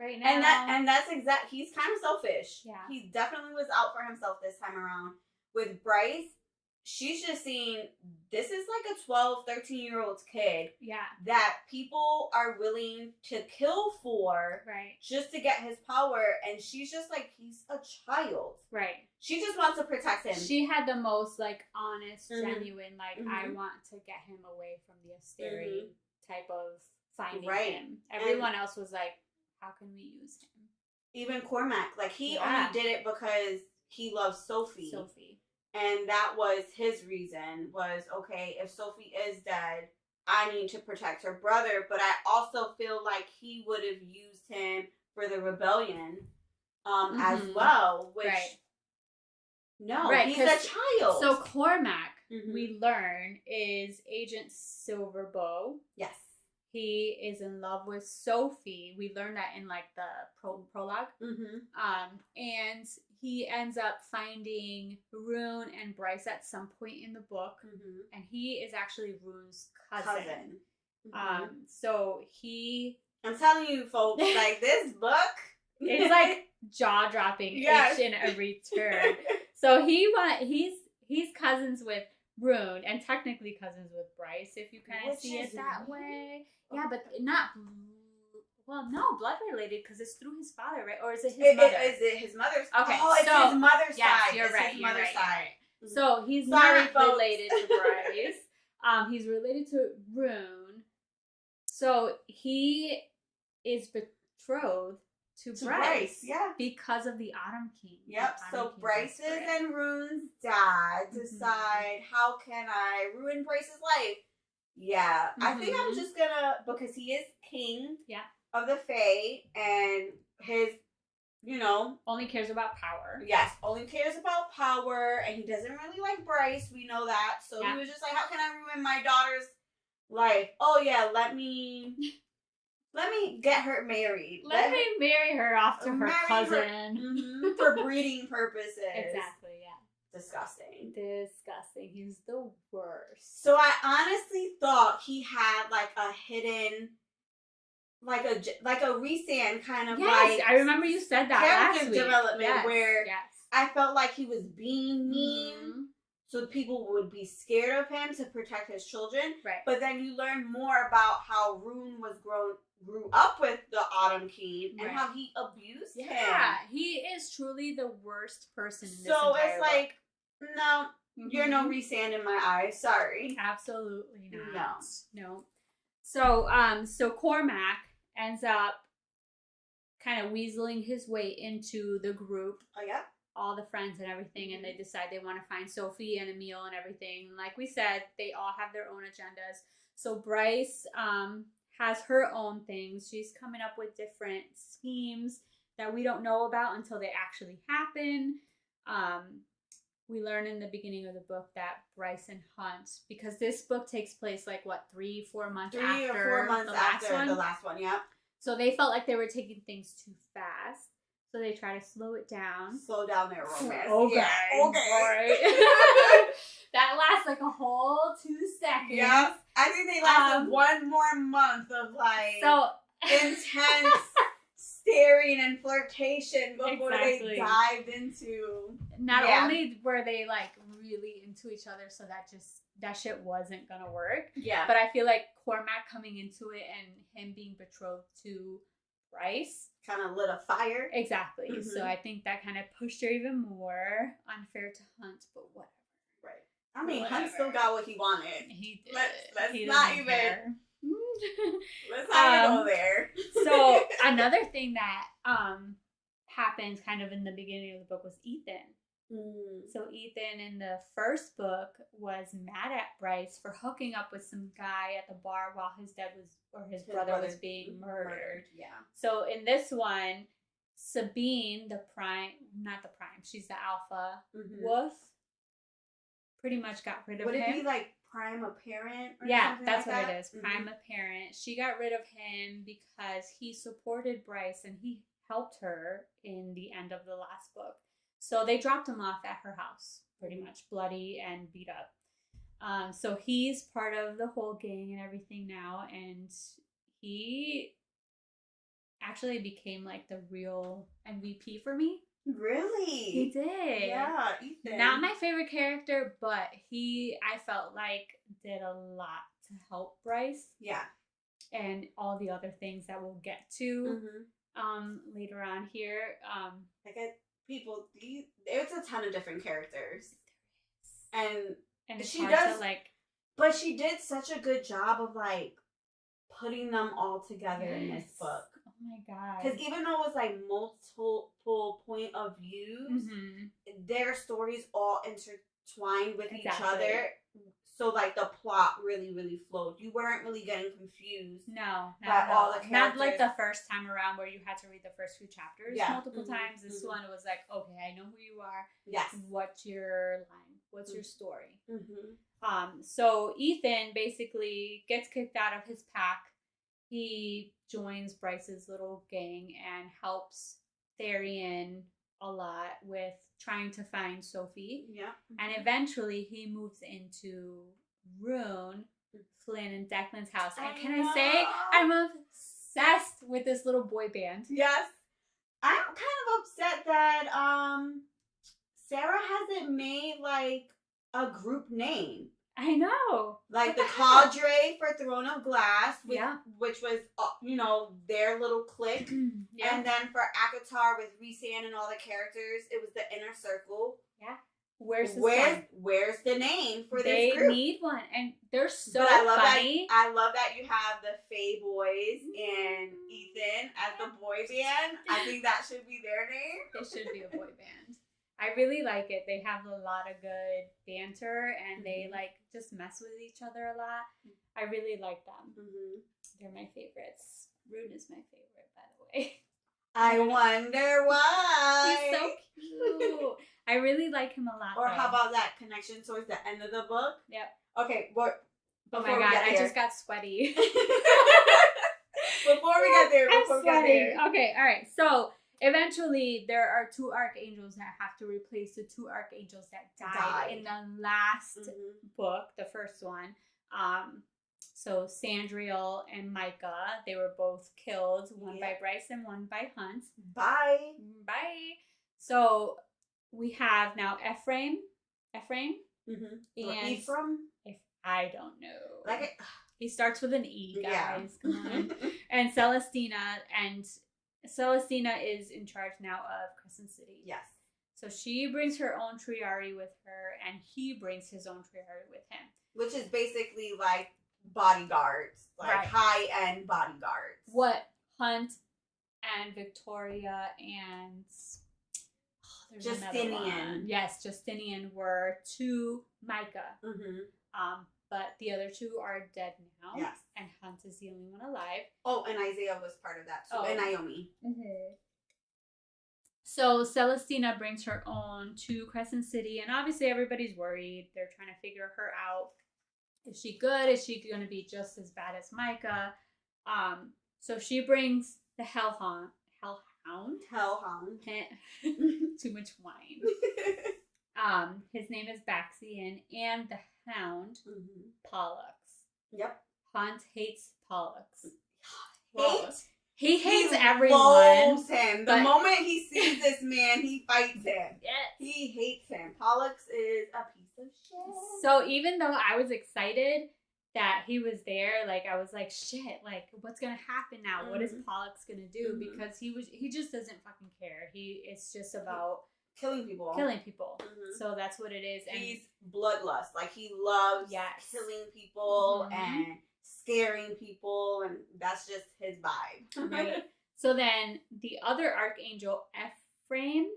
right now, and that's exact. He's kind of selfish. Yeah, he definitely was out for himself this time around. With Bryce, she's just seeing this is like a 12, 13-year-old kid. Yeah. That people are willing to kill for. Right. Just to get his power. And she's just like, he's a child. Right. She just wants to protect him. She had the most like honest, genuine, like I want to get him away from the Asteri type of finding him. Everyone else was like, how can we use him? Even Cormac, like he only did it because he loves Sophie. And that was his reason, was, okay, if Sophie is dead, I need to protect her brother. But I also feel like he would have used him for the rebellion as well, which, he's a child. So Cormac, we learn, is Agent Silverbow. Yes. He is in love with Sophie. We learned that in like the prologue. And he ends up finding Rune and Bryce at some point in the book. And he is actually Rune's cousin. So he... I'm telling you, folks, like this book... It's like jaw-dropping each and every turn. So he's cousins with Rune and technically cousins with Bryce, if you kind of see it that way. Yeah, but not... Well, no, blood related because it's through his father, right? Or is it his mother? Is it his mother's? Okay, oh, it's his mother's side. Yes, you're right. His mother's side. So he's not related to Bryce. He's related to Rune. So he is betrothed to Bryce. Yeah. Because of the Autumn King. Yep. So Bryce's and Rune's dad decide, how can I ruin Bryce's life? Yeah. I think I'm just gonna, because he is king. Yeah. Of the Fae, and his, only cares about power. Yes, only cares about power, and he doesn't really like Bryce. We know that. So he was just like, how can I ruin my daughter's life? Oh yeah, let me get her married. Let me marry her off to her cousin. For breeding purposes. Exactly, yeah. Disgusting. He's the worst. So I honestly thought he had like a hidden... like a Rhysand kind of I remember you said that character development where I felt like he was being mean so people would be scared of him to protect his children. Right. But then you learn more about how Rune grew up with the Autumn King and how he abused him. Yeah, he is truly the worst person in this entire book. So it's like, no, you're no Rhysand in my eyes. Sorry. Absolutely not. No. So Cormac ends up kind of weaseling his way into the group. Oh, yeah? All the friends and everything, and they decide they want to find Sophie and Emile and everything. Like we said, they all have their own agendas. So Bryce has her own things. She's coming up with different schemes that we don't know about until they actually happen. We learn in the beginning of the book that Bryce and Hunt, because this book takes place like, 3-4 months after 3 or 4 months after the last one, yeah. So they felt like they were taking things too fast. So they try to slow it down. Slow down their romance. Okay. Yeah. Right. That lasts like a whole 2 seconds. Yeah. I think they lasted 1 more month of intense staring and flirtation before they dived into. Not only were they like really into each other, so that shit wasn't gonna work. Yeah. But I feel like Cormac coming into it and him being betrothed to Bryce kind of lit a fire. Exactly. So I think that kind of pushed her even more. Unfair to Hunt, but whatever. Right. I mean, Hunt still got what he wanted. He did. Let's not even go there. So another thing that happens kind of in the beginning of the book was Ethan. So Ethan in the first book was mad at Bryce for hooking up with some guy at the bar while his brother was being murdered. Yeah. So in this one, Sabine, she's the alpha wolf, pretty much got rid of him. Would it be like prime apparent? Or yeah, that's like what that? it is. Prime apparent. She got rid of him because he supported Bryce and he helped her in the end of the last book. So they dropped him off at her house, pretty much bloody and beat up. So he's part of the whole gang and everything now, and he actually became like the real MVP for me. Really? He did. Yeah, Ethan. Not my favorite character, but I felt like did a lot to help Bryce. Yeah. And all the other things that we'll get to later on here. There's a ton of different characters. And it's she hard does, to but she did such a good job of like putting them all together in this book. Oh my god! Because even though it was like multiple point of views, their stories all intertwined with each other. So like the plot really, really flowed. You weren't really getting confused. No, by all the characters. Not like the first time around where you had to read the first few chapters multiple times. This one it was like, okay, I know who you are. Yes. What's your line? What's your story? So Ethan basically gets kicked out of his pack. He joins Bryce's little gang and helps Therian a lot with trying to find Sophie. Yeah. And eventually he moves into Rune, Flynn, and Declan's house. And can I say, I'm obsessed with this little boy band. Yes. I'm kind of upset that Sarah hasn't made like a group name. I know. Like the cadre for Throne of Glass, which was, their little clique. And then for ACOTAR with Rhysand and all the characters, it was the Inner Circle. Yeah. Where's the name for this group? They need one. And they're so funny. I love that you have the Faye Boys and Ethan as the boy band. I think that should be their name. It should be a boy band. I really like it. They have a lot of good banter and they just mess with each other a lot. I really like them. They're my favorites. Rune is my favorite, by the way. I wonder why. He's so cute. I really like him a lot. Or how about that connection towards the end of the book? Yep. Okay, what? Oh my god, I just got sweaty. Before we get there. Okay, all right. So eventually, there are 2 archangels that have to replace the 2 archangels that died in the last book, the first one. So Sandriel and Micah, they were both killed, one by Bryce and one by Hunt. Bye. So we have now Ephraim. And Ephraim? I don't know. He starts with an E, guys. Yeah. Come on. And Celestina, is in charge now of Crescent City. Yes. So she brings her own Triari with her, and he brings his own Triari with him. Which is basically like bodyguards, high-end bodyguards. What Hunt and Victoria and Justinian. Yes, Justinian were to Micah. But the other 2 are dead now. Yes. And Hunt is the only one alive. Oh, and Isaiah was part of that too. And Naomi. So Celestina brings her own to Crescent City, and obviously everybody's worried. They're trying to figure her out. Is she good? Is she going to be just as bad as Micah? So she brings the Hellhound. Too much wine. His name is Baxian, and the Hound, Pollux. Yep. Hunt hates Pollux. He hates everyone. Loathes him. The moment he sees this man, he fights him. Yes. He hates him. Pollux is a piece of shit. So even though I was excited that he was there, I was like, shit, what's gonna happen now? What is Pollux gonna do? Because he just doesn't fucking care. It's just about killing people. So that's what it is. And he's bloodlust. He loves killing people and scaring people, and that's just his vibe. Right. So then the other archangel, Ephraim,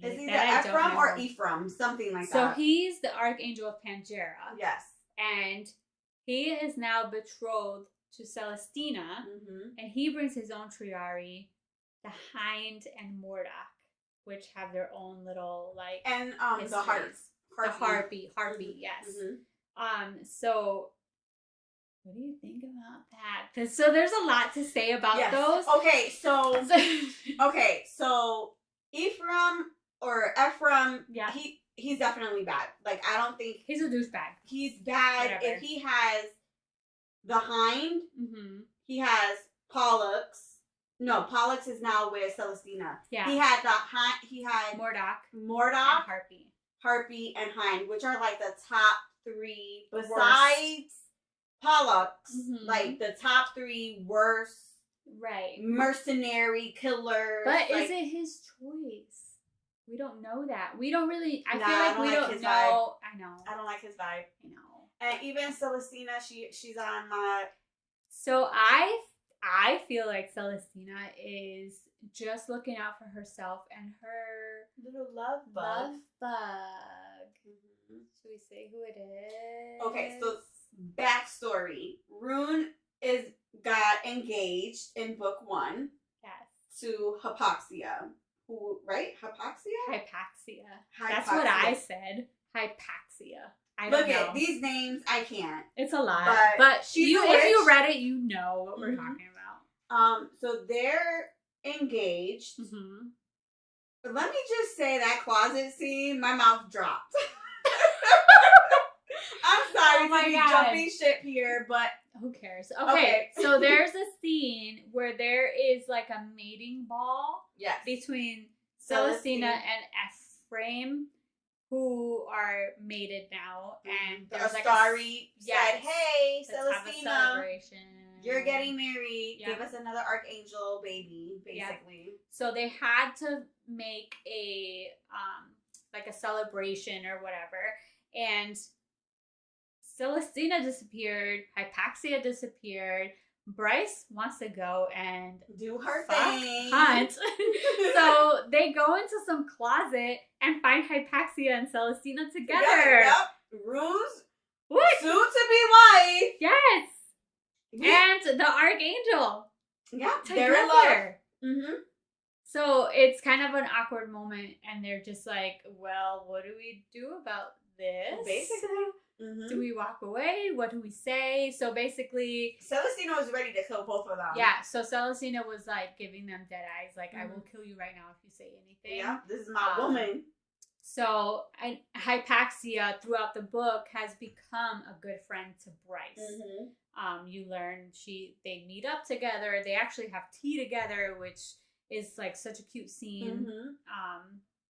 It's either Ephraim or Ephraim, something like that. So he's the archangel of Pangera. Yes. And he is now betrothed to Celestina, and he brings his own triari, the Hind and Mordok, which have their own little and histories. the harpy, yes. So what do you think about that? So there's a lot to say about those. Okay, so Ephraim, he's definitely bad. Like, I don't think he's a douchebag. He's bad. Whatever. If he has the Hind, he has Pollux. No, Pollux is now with Celestina. Yeah. He had Mordok, and Harpy, and Hind, which are like the top 3 besides Pollux, like the top 3 worst mercenary killers. But is it his choice? We don't know that. We don't really. I feel like we don't know. Vibe. I know. I don't like his vibe. I know. And even Celestina, she's on my. So I feel like Celestina is just looking out for herself and her little love bug. Should we say who it is? Okay, so backstory: Rune got engaged in book 1. Yes. To Hypaxia. Who, right? Hypaxia. That's what I said. Hypaxia. I don't know. At these names, I can't. It's a lot. But if you read it, you know what we're talking about. So they're engaged. But let me just say that closet scene, my mouth dropped. I'm sorry to be jumping ship here, but who cares? Okay. So there's a scene where there is like a mating ball between Celestina and Ephraim, who are mated now, and there's Astari said, "Hey, Celestina, you're getting married. Give us another archangel baby, basically." Yeah. So they had to make a like a celebration or whatever, and Celestina disappeared. Hypaxia disappeared. Bryce wants to go and do her thing. Hunt. So they go into some closet and find Hypaxia and Celestina together. Yep. Rune's soon to be wife. Yes. And the archangel. Yeah. Together. They're in love. So it's kind of an awkward moment, and they're just like, well, what do we do about this? Basically. Do we walk away? What do we say? So basically, Celestina was ready to kill both of them. Yeah, so Celestina was like giving them dead eyes, like, I will kill you right now if you say anything. Yeah, this is my woman. So Hypaxia throughout the book has become a good friend to Bryce. You learn they meet up together. They actually have tea together, which is like such a cute scene.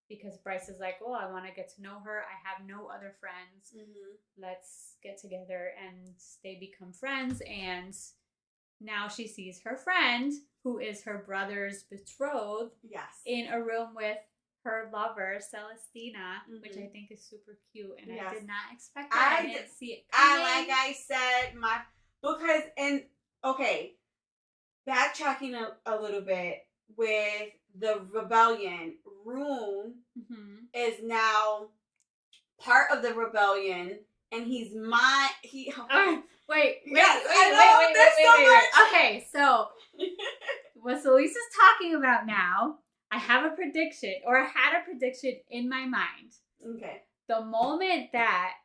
Because Bryce is like, well, I want to get to know her. I have no other friends. Let's get together. And they become friends. And now she sees her friend, who is her brother's betrothed, in a room with her lover, Celestina, which I think is super cute. And I did not expect that. I didn't see it coming. Like I said, backtracking a little bit with the rebellion, Rune is now part of the rebellion, and he's wait. Okay, so what Celeste is talking about now, I have a prediction, or I had a prediction in my mind. Okay. The moment that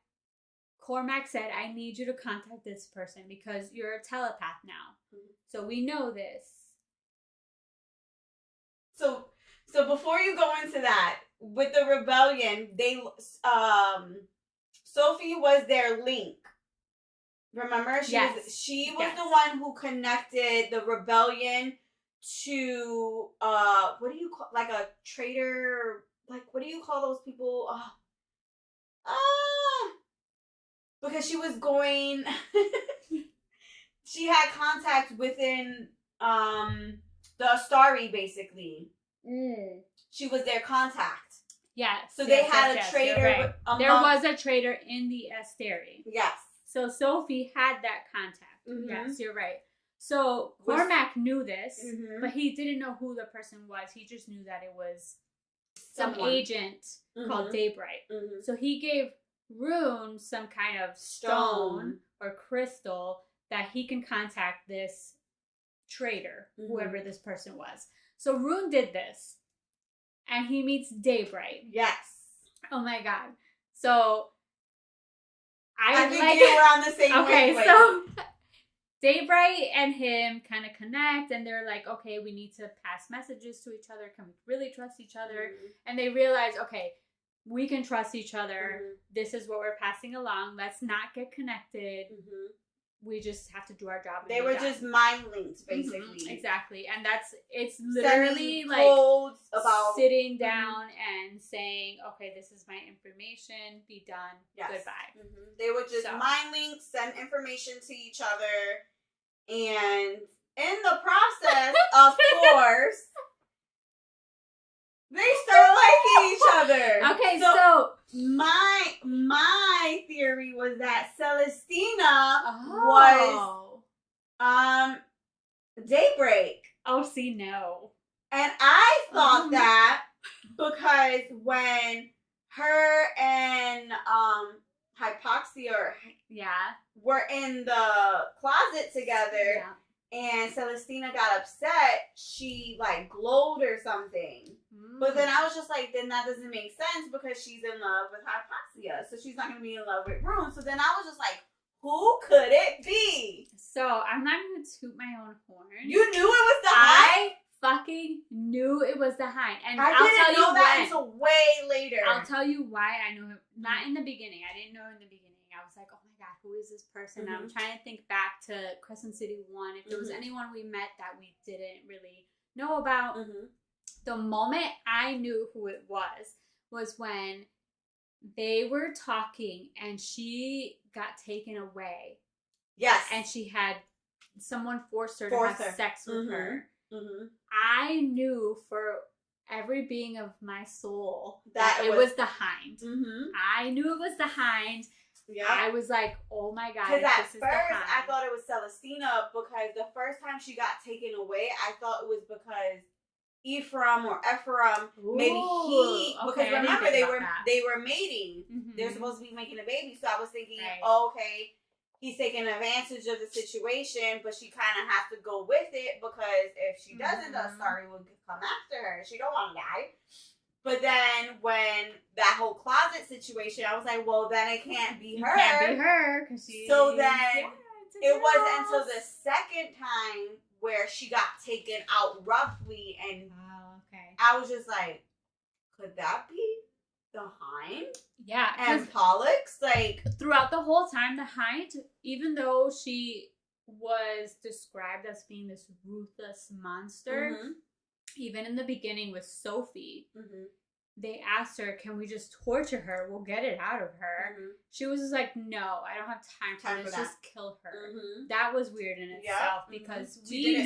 Cormac said, I need you to contact this person because you're a telepath now. So we know this. So before you go into that, with the rebellion, Sophie was their link. Remember? She was the one who connected the rebellion to what do you call, like a traitor? Like, what do you call those people? Because she was going. She had contact within the Astari, basically. She was their contact. Yes. So they had a traitor. Right. There was a traitor in the Astari. Yes. So Sophie had that contact. Yes, you're right. So Cormac knew this, but he didn't know who the person was. He just knew that it was some agent called Daybright. So he gave Rune some kind of stone or crystal that he can contact this traitor, whoever this person was. So Rune did this, and he meets Daybright. Yes. Oh my god. So I think you were on the same wavelength. So Daybright and him kind of connect, and they're like, okay, we need to pass messages to each other. Can we really trust each other? And they realize, okay, we can trust each other. This is what we're passing along. Let's not get connected. We just have to do our job. They were just mind linked, basically. Exactly. And it's literally like about sitting down and saying, okay, this is my information. Be done. Yes. Goodbye. They would just mind link, send information to each other. And in the process, of course, they start liking each other. Okay, so my theory was that Celestina was Daybreak. Oh, see, no. And I thought that because when her and Hypoxia were in the closet together and Celestina got upset, she like glowed or something. But then I was just like, then that doesn't make sense because she's in love with Hypoxia. So she's not going to be in love with Rune. So then I was just like, who could it be? So I'm not going to toot my own horn. You knew it was the Hind? I fucking knew it was the Hind. And I didn't know that until way later. I'll tell you why I know him. Not in the beginning. I didn't know in the beginning. I was like, oh my God, who is this person? I'm trying to think back to Crescent City 1. If there was anyone we met that we didn't really know about. The moment I knew who it was when they were talking and she got taken away. Yes. And she had someone forced her to have sex with her. I knew for every being of my soul that it was the Hind. I knew it was the Hind. Yeah. I was like, oh my God. Because at first I thought it was Celestina because the first time she got taken away, I thought it was because Ephraim, maybe because remember they were mating. They're supposed to be making a baby, so I was thinking, okay, he's taking advantage of the situation, but she kind of has to go with it because if she doesn't, the Starry will come after her. She don't want to die. But then when that whole closet situation, I was like, well, then it can't be her. It can't be her because she. So then it wasn't until the second time where she got taken out roughly, and I was just like, could that be the Hind? Yeah. And Pollux? Like, throughout the whole time, the Hind, even though she was described as being this ruthless monster, even in the beginning with Sophie, they asked her, can we just torture her? We'll get it out of her. She was just like, no, I don't have time for this. Just kill her. That was weird in itself because we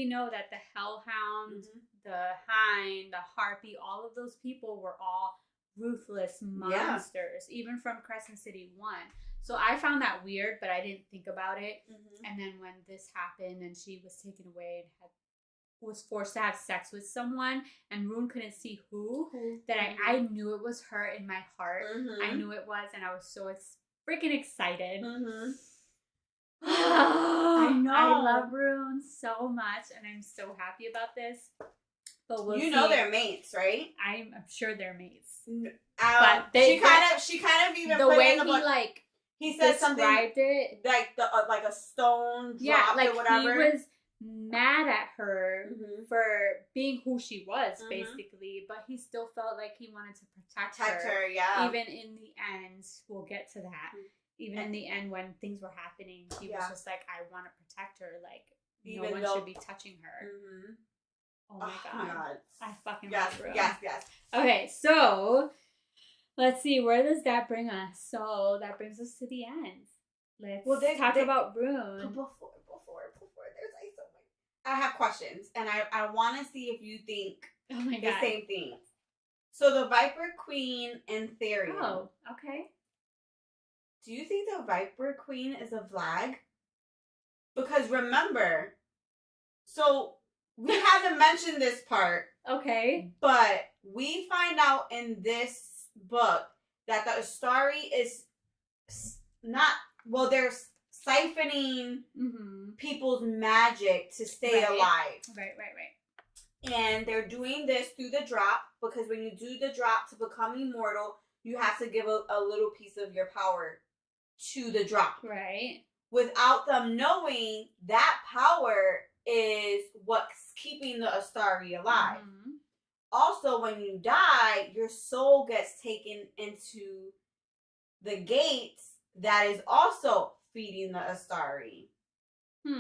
know that the Hellhound, the Hind, the Harpy, all of those people were all ruthless monsters, even from Crescent City 1. So I found that weird, but I didn't think about it. And then when this happened and she was taken away and was forced to have sex with someone and Rune couldn't see who, that I knew it was her in my heart. I knew it was, and I was so freaking excited. I know. I love Rune so much, and I'm so happy about this. But we'll see. They're mates, right? I'm sure they're mates. But she kind of even the put way in the he said something it like the like a stone dropped or whatever. He was mad at her for being who she was, basically, but he still felt like he wanted to protect her. Even in the end, we'll get to that. Even in the end, when things were happening, he was just like, I want to protect her. Like, no one should be touching her. Oh my God. I fucking love Rune. Yes. Okay, so let's see. Where does that bring us? So that brings us to the end. Let's talk about Rune. Before there's like so much. I have questions, and I want to see if you think the same thing. So the Viper Queen and Therian. Oh, okay. Do you think the Viper Queen is a Vlag? Because remember, so we haven't mentioned this part, Okay. But we find out in this book that the Astari is not, well, they're siphoning people's magic to stay alive. Right. And they're doing this through the drop, because when you do the drop to become immortal, you have to give a little piece of your power to the drop. Right. Without them knowing, that power is what's keeping the Astari alive. Also, when you die, your soul gets taken into the gates that is also feeding the Astari.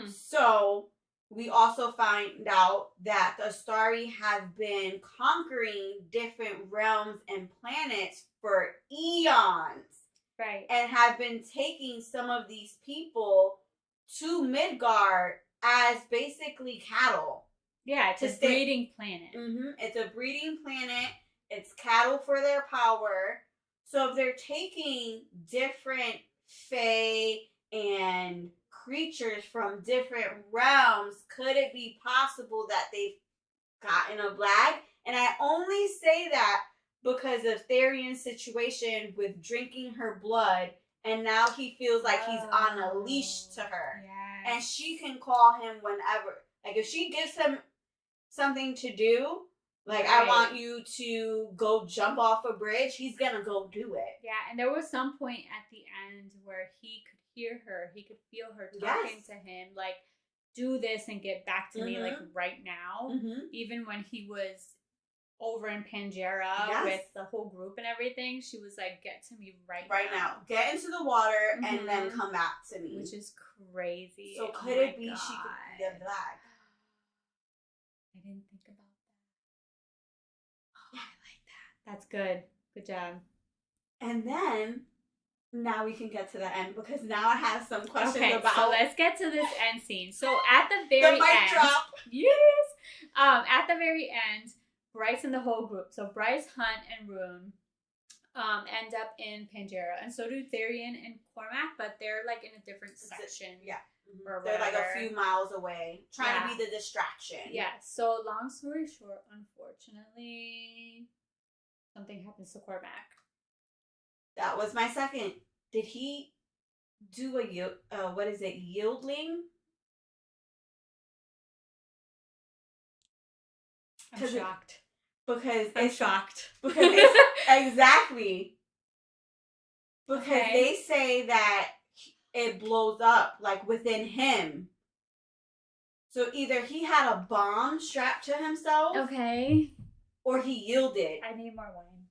So we also find out that the Astari have been conquering different realms and planets for eons. Right. And have been taking some of these people to Midgard as basically cattle. Yeah, it's a breeding planet. It's a breeding planet. It's cattle for their power. So if they're taking different fae and creatures from different realms, could it be possible that they've gotten a blag? And I only say that because of Therion's situation with drinking her blood, and now he feels like he's on a leash to her. Yes. And she can call him whenever. Like, if she gives him something to do, like, I want you to go jump off a bridge, he's gonna go do it. Yeah, and there was some point at the end where he could hear her, he could feel her talking to him, like, do this and get back to me, like, right now. Even when he was over in Pangera with the whole group and everything, she was like, get to me right now. Get into the water and then come back to me. Which is crazy. So could it be she could be a black? I didn't think about that. Oh, I like that. That's good. Good job. And then, now we can get to the end, because now I have some questions about... so let's get to this end scene. So at the very end... The mic drop. Yes! At the very end, Bryce and the whole group, so Bryce, Hunt, and Rune, end up in Pangera, and so do Therion and Cormac, but they're like in a different section. Yeah. Or they're whatever. like a few miles away, trying to be the distraction. Yeah, so long story short, unfortunately, something happens to Cormac. That was my second. Did he do a yieldling? I'm shocked. I'm shocked. Because exactly. Because they say that it blows up, like, within him. So either he had a bomb strapped to himself. Okay. Or he yielded. I need more wine.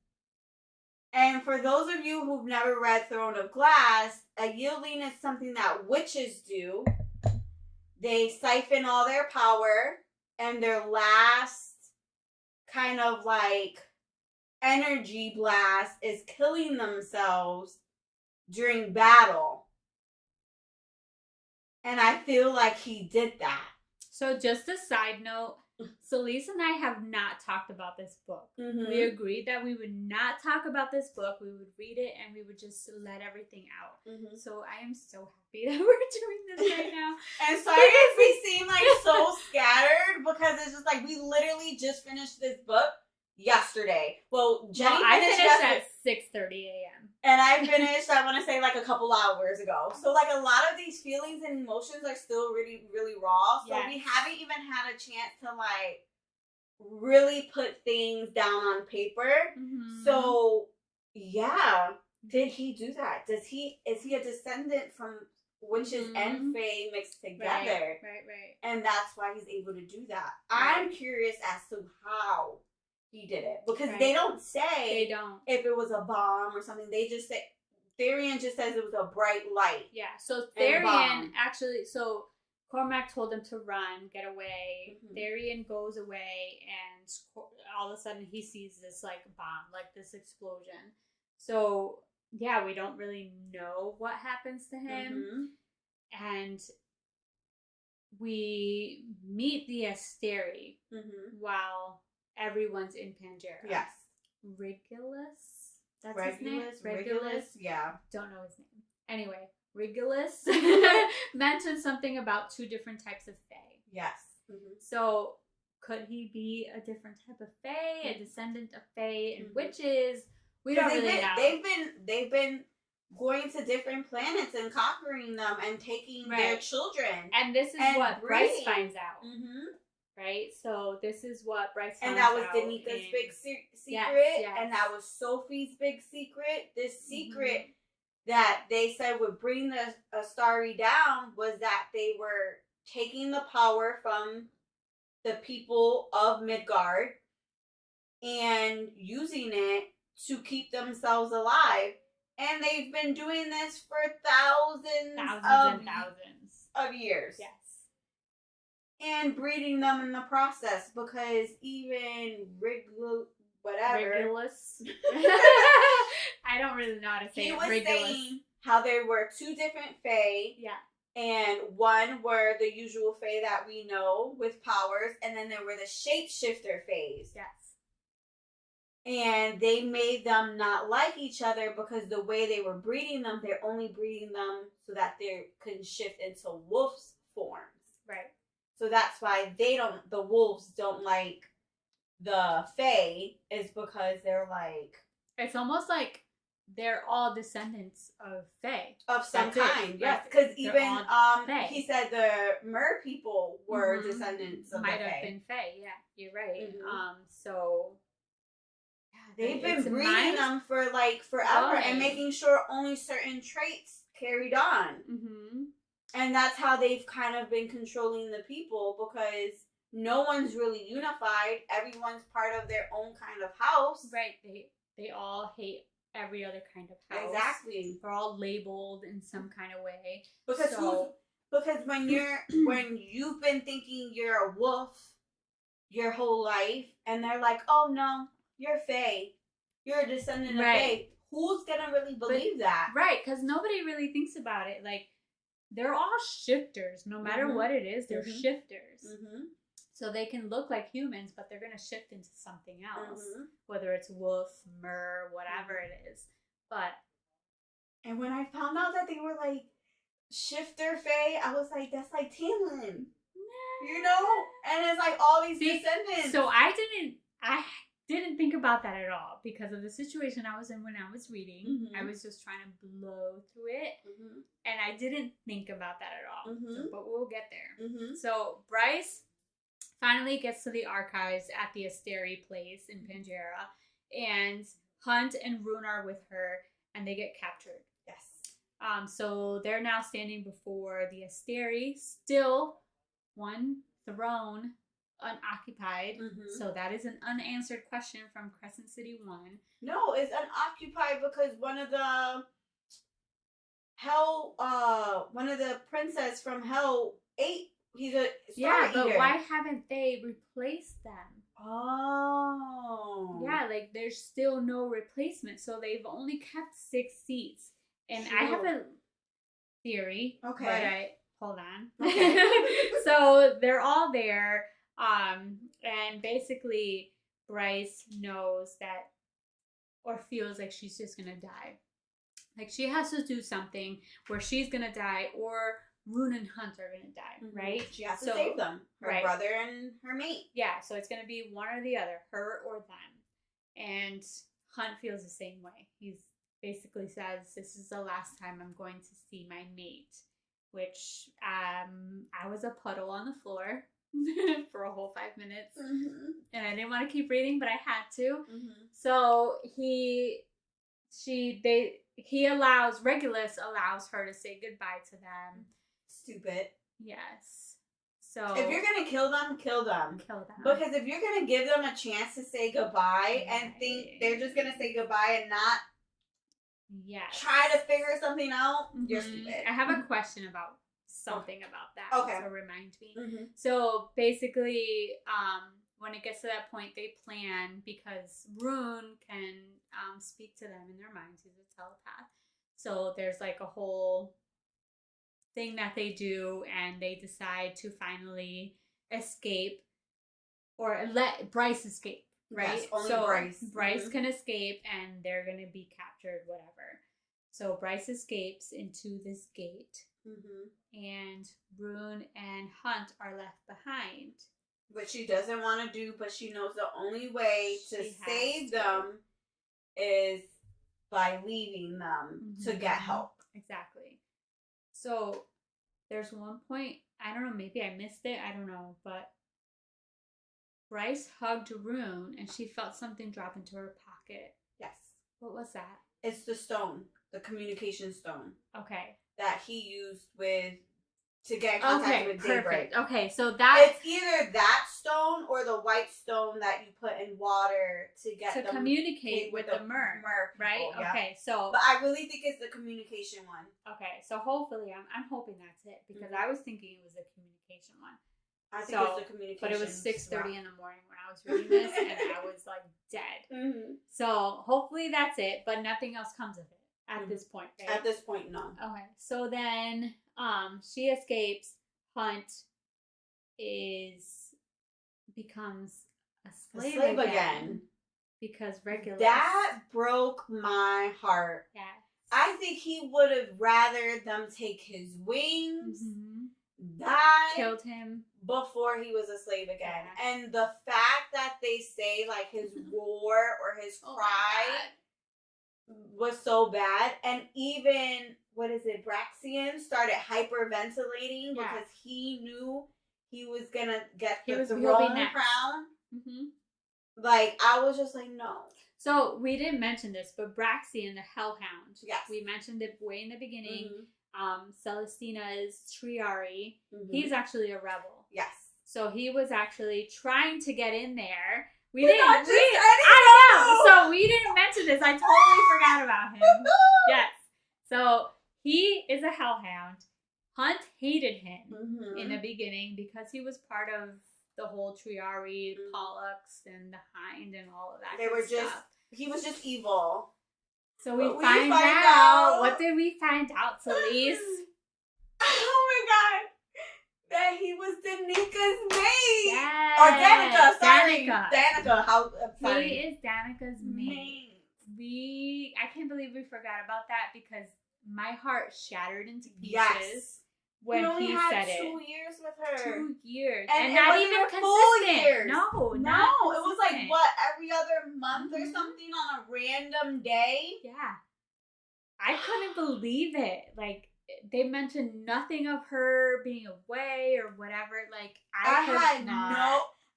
And for those of you who've never read Throne of Glass, a yielding is something that witches do. They siphon all their power, and their last kind of like energy blast is killing themselves during battle. And I feel like he did that. So just a side note, Celese and I have not talked about this book. We agreed that we would not talk about this book. We would read it and we would just let everything out. So I am so happy that we're doing this right now. And sorry if we seem like so scattered, because it's just like we literally just finished this book yesterday. Well, Jenny finished at 6:30 a.m. And I finished, I want to say, like a couple hours ago. So, like, a lot of these feelings and emotions are still really, really raw. So, we haven't even had a chance to, like, really put things down on paper. So, yeah. Did he do that? Is he a descendant from witches and fae mixed together? Right. And that's why he's able to do that. I'm curious as to how he did it, because they don't say if it was a bomb or something. They just say, Therion just says it was a bright light. Yeah, so Therion actually, so Cormac told him to run, get away. Therion goes away, and all of a sudden he sees this like bomb, like this explosion. So yeah, we don't really know what happens to him. And we meet the Asteri while everyone's in Pangera. Yes. Regulus? That's Regulus, his name? Regulus? Yeah. Don't know his name. Anyway, Regulus mentioned something about two different types of fae. Yes. So could he be a different type of fae, a descendant of fae and witches? We don't really know. They've been going to different planets and conquering them and taking their children. And this is what Bryce finds out. Right? So this is what Bryce finds out. And that was Danika's big secret. Yes. And that was Sophie's big secret. This secret that they said would bring the Astari down was that they were taking the power from the people of Midgard and using it to keep themselves alive. And they've been doing this for thousands of years. Yes. And breeding them in the process, because even Regulus. I don't really know how to say it. He was saying how there were two different fae. Yeah. And one were the usual fae that we know with powers, and then there were the shapeshifter faes. Yes. And they made them not like each other because the way they were breeding them, they're only breeding them so that they can shift into wolf's forms. Right. So that's why the wolves don't like the fae, is because they're like... It's almost like they're all descendants of fae. Of some kind, yes. Because even, he said the mer people were descendants of the fae. Might have been fae, yeah. You're right. So... They've been breeding them for like forever and making sure only certain traits carried on. And that's how they've kind of been controlling the people, because no one's really unified. Everyone's part of their own kind of house. Right. They all hate every other kind of house. Exactly. They're all labeled in some kind of way. Because when you've been thinking you're a wolf your whole life, and they're like, oh no, you're fae. You're a descendant of fae. Who's gonna really believe that? Right, because nobody really thinks about it. Like, they're all shifters. No matter what it is, they're shifters. So they can look like humans, but they're gonna shift into something else. Whether it's wolf, mer, whatever it is. And when I found out that they were like shifter fae, I was like, that's like Tamlin. You know? And it's like all these descendants. So I didn't think about that at all because of the situation I was in when I was reading. I was just trying to blow through it, and I didn't think about that at all. So, but we'll get there. So Bryce finally gets to the archives at the Asteri place in Pangera, and Hunt and Rune are with her, and they get captured. Yes. So they're now standing before the Asteri, still one throne unoccupied. So that is an unanswered question from Crescent City 1. No, it's unoccupied because one of the princess from Hell ate. He's a star eater. But why haven't they replaced them? Oh. Yeah, like there's still no replacement. So they've only kept 6 seats. And I have a theory. Okay. But hold on. Okay. So they're all there. And basically Bryce knows that, or feels like she's just gonna die. Like she has to do something where she's gonna die, or Rune and Hunt are gonna die, right? She has to save them. Her brother and her mate. Yeah, so it's gonna be one or the other, her or them. And Hunt feels the same way. He's basically says, this is the last time I'm going to see my mate. Which, I was a puddle on the floor for a whole 5 minutes. And I didn't want to keep reading, but I had to. So Regulus allows her to say goodbye to them. Stupid. Yes. So if you're gonna kill them, kill them. Kill them. Because if you're gonna give them a chance to say goodbye and think they're just gonna say goodbye and not try to figure something out, you're stupid. I have a question about something about that. Okay. So remind me. So basically, when it gets to that point, they plan, because Rune can speak to them in their minds. He's a telepath. So there's like a whole thing that they do, and they decide to finally escape, or let Bryce escape. Right? Yes, only so Bryce. Bryce can escape, and they're going to be captured, whatever. So Bryce escapes into this gate, and Rune and Hunt are left behind. Which she doesn't want to do, but she knows the only way to save them is by leaving them to get help. Exactly. So there's one point, I don't know, maybe I missed it, I don't know, but Bryce hugged Rune and she felt something drop into her pocket. Yes. What was that? It's the stone, the communication stone. Okay. That he used to get in contact with Daybreak. Okay, so it's either that stone or the white stone that you put in water to communicate with the mer right? Yeah. Okay, so but I really think it's the communication one. Okay, so hopefully I'm hoping that's it because I was thinking it was the communication one. I think it's the communication. But it was 6:30 in the morning when I was reading this, and I was like dead. Mm-hmm. So hopefully that's it, but nothing else comes of it at this point. Right? At this point, no. Okay, so then she escapes. Hunt becomes a slave again because Regulus. That broke my heart. Yeah. I think he would have rather them take his wings, die, killed him before he was a slave again. Yeah. And the fact that they say like his roar or his cry was so bad, and even Braxian started hyperventilating because he knew he was gonna get the throne crown. Mm-hmm. Like I was just like, no. So we didn't mention this, but Braxian, the Hellhound. Yes, we mentioned it way in the beginning. Celestina's Triari. He's actually a rebel. Yes. So he was actually trying to get in there. I know. So we didn't mention this. I totally forgot about him. Yes. So he is a hellhound. Hunt hated him in the beginning because he was part of the whole Triari, Pollux, and the Hind, and all of that. He was just evil. So we find out. What did we find out, Celeste? Oh my god. That he was Danika's maid. Yes. Or Danica, sorry. Danica. He is Danica's maid. I can't believe we forgot about that because my heart shattered into pieces. Yes. When we he had said 2 years with her. 2 years. And not even consistent. No, it was like, every other month or something on a random day? Yeah. I couldn't believe it. Like, they mentioned nothing of her being away or whatever. Like,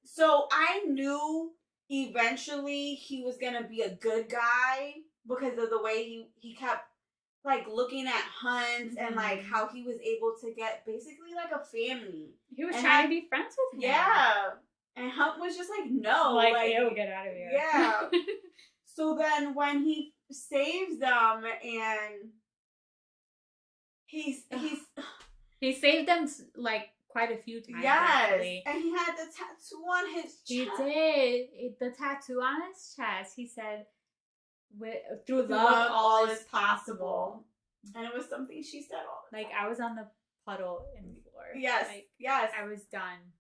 So I knew eventually he was going to be a good guy because of the way he kept like looking at Hunt and like how he was able to get basically like a family. He was trying to be friends with him. Yeah. And Hunt was just like, no. Like ew, get out of here. Yeah. So then when he saves them and he saved them like quite a few times. Yes. Actually. And he had the tattoo on his chest. He did. The tattoo on his chest, he said, through love, all is possible. And it was something she said all the time. Like, I was on the puddle in the floor. Yes, like, yes. I was done.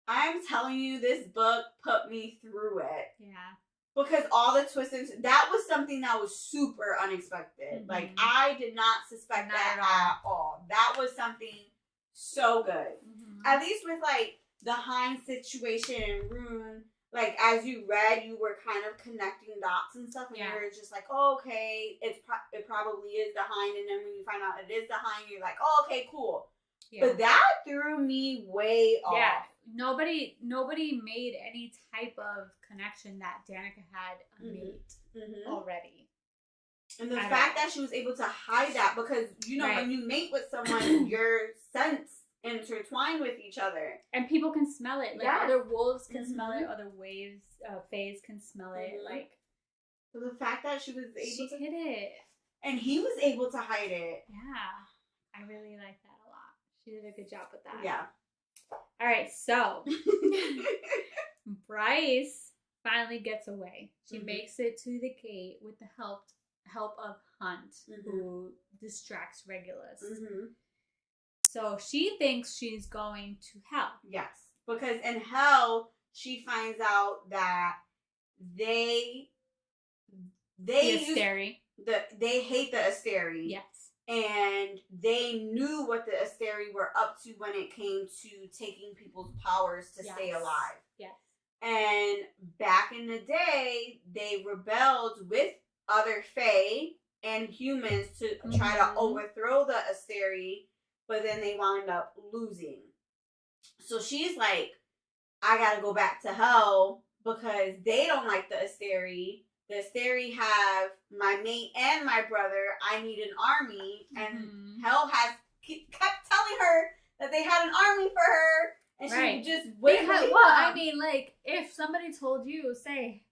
I'm telling you, this book put me through it. Yeah. Because all the twists and that was something that was super unexpected. Like, I did not suspect that at all. That was something so good. At least with, like, the Hind situation and Rune. Like, as you read, you were kind of connecting dots and stuff, and you were just like, oh, okay, it probably is the Hind, and then when you find out it is the Hind, you're like, oh, okay, cool. Yeah. But that threw me way off. Yeah, nobody made any type of connection that Danica had a mate already. And the fact that she was able to hide that, because, you know, when you mate with someone, your scents intertwine with each other, and people can smell it. Like other wolves can smell it, other fays can smell it. Like, so the fact that she was able to hid it, and he was able to hide it. Yeah, I really like that a lot. She did a good job with that. Yeah. All right, so Bryce finally gets away. She makes it to the gate with the help of Hunt, who distracts Regulus. So she thinks she's going to hell. Yes. Because in hell, she finds out that they hate the Asteri. Yes. and they knew what the Asteri were up to when it came to taking people's powers to stay alive. Yes. And back in the day, they rebelled with other Fae and humans to try to overthrow the Asteri, but then they wound up losing. So she's like, I gotta go back to hell because they don't like the Asteri. The Asteri have my mate and my brother. I need an army. And hell kept telling her that they had an army for her. And she just wouldn't believe them. I mean, like, if somebody told you, say,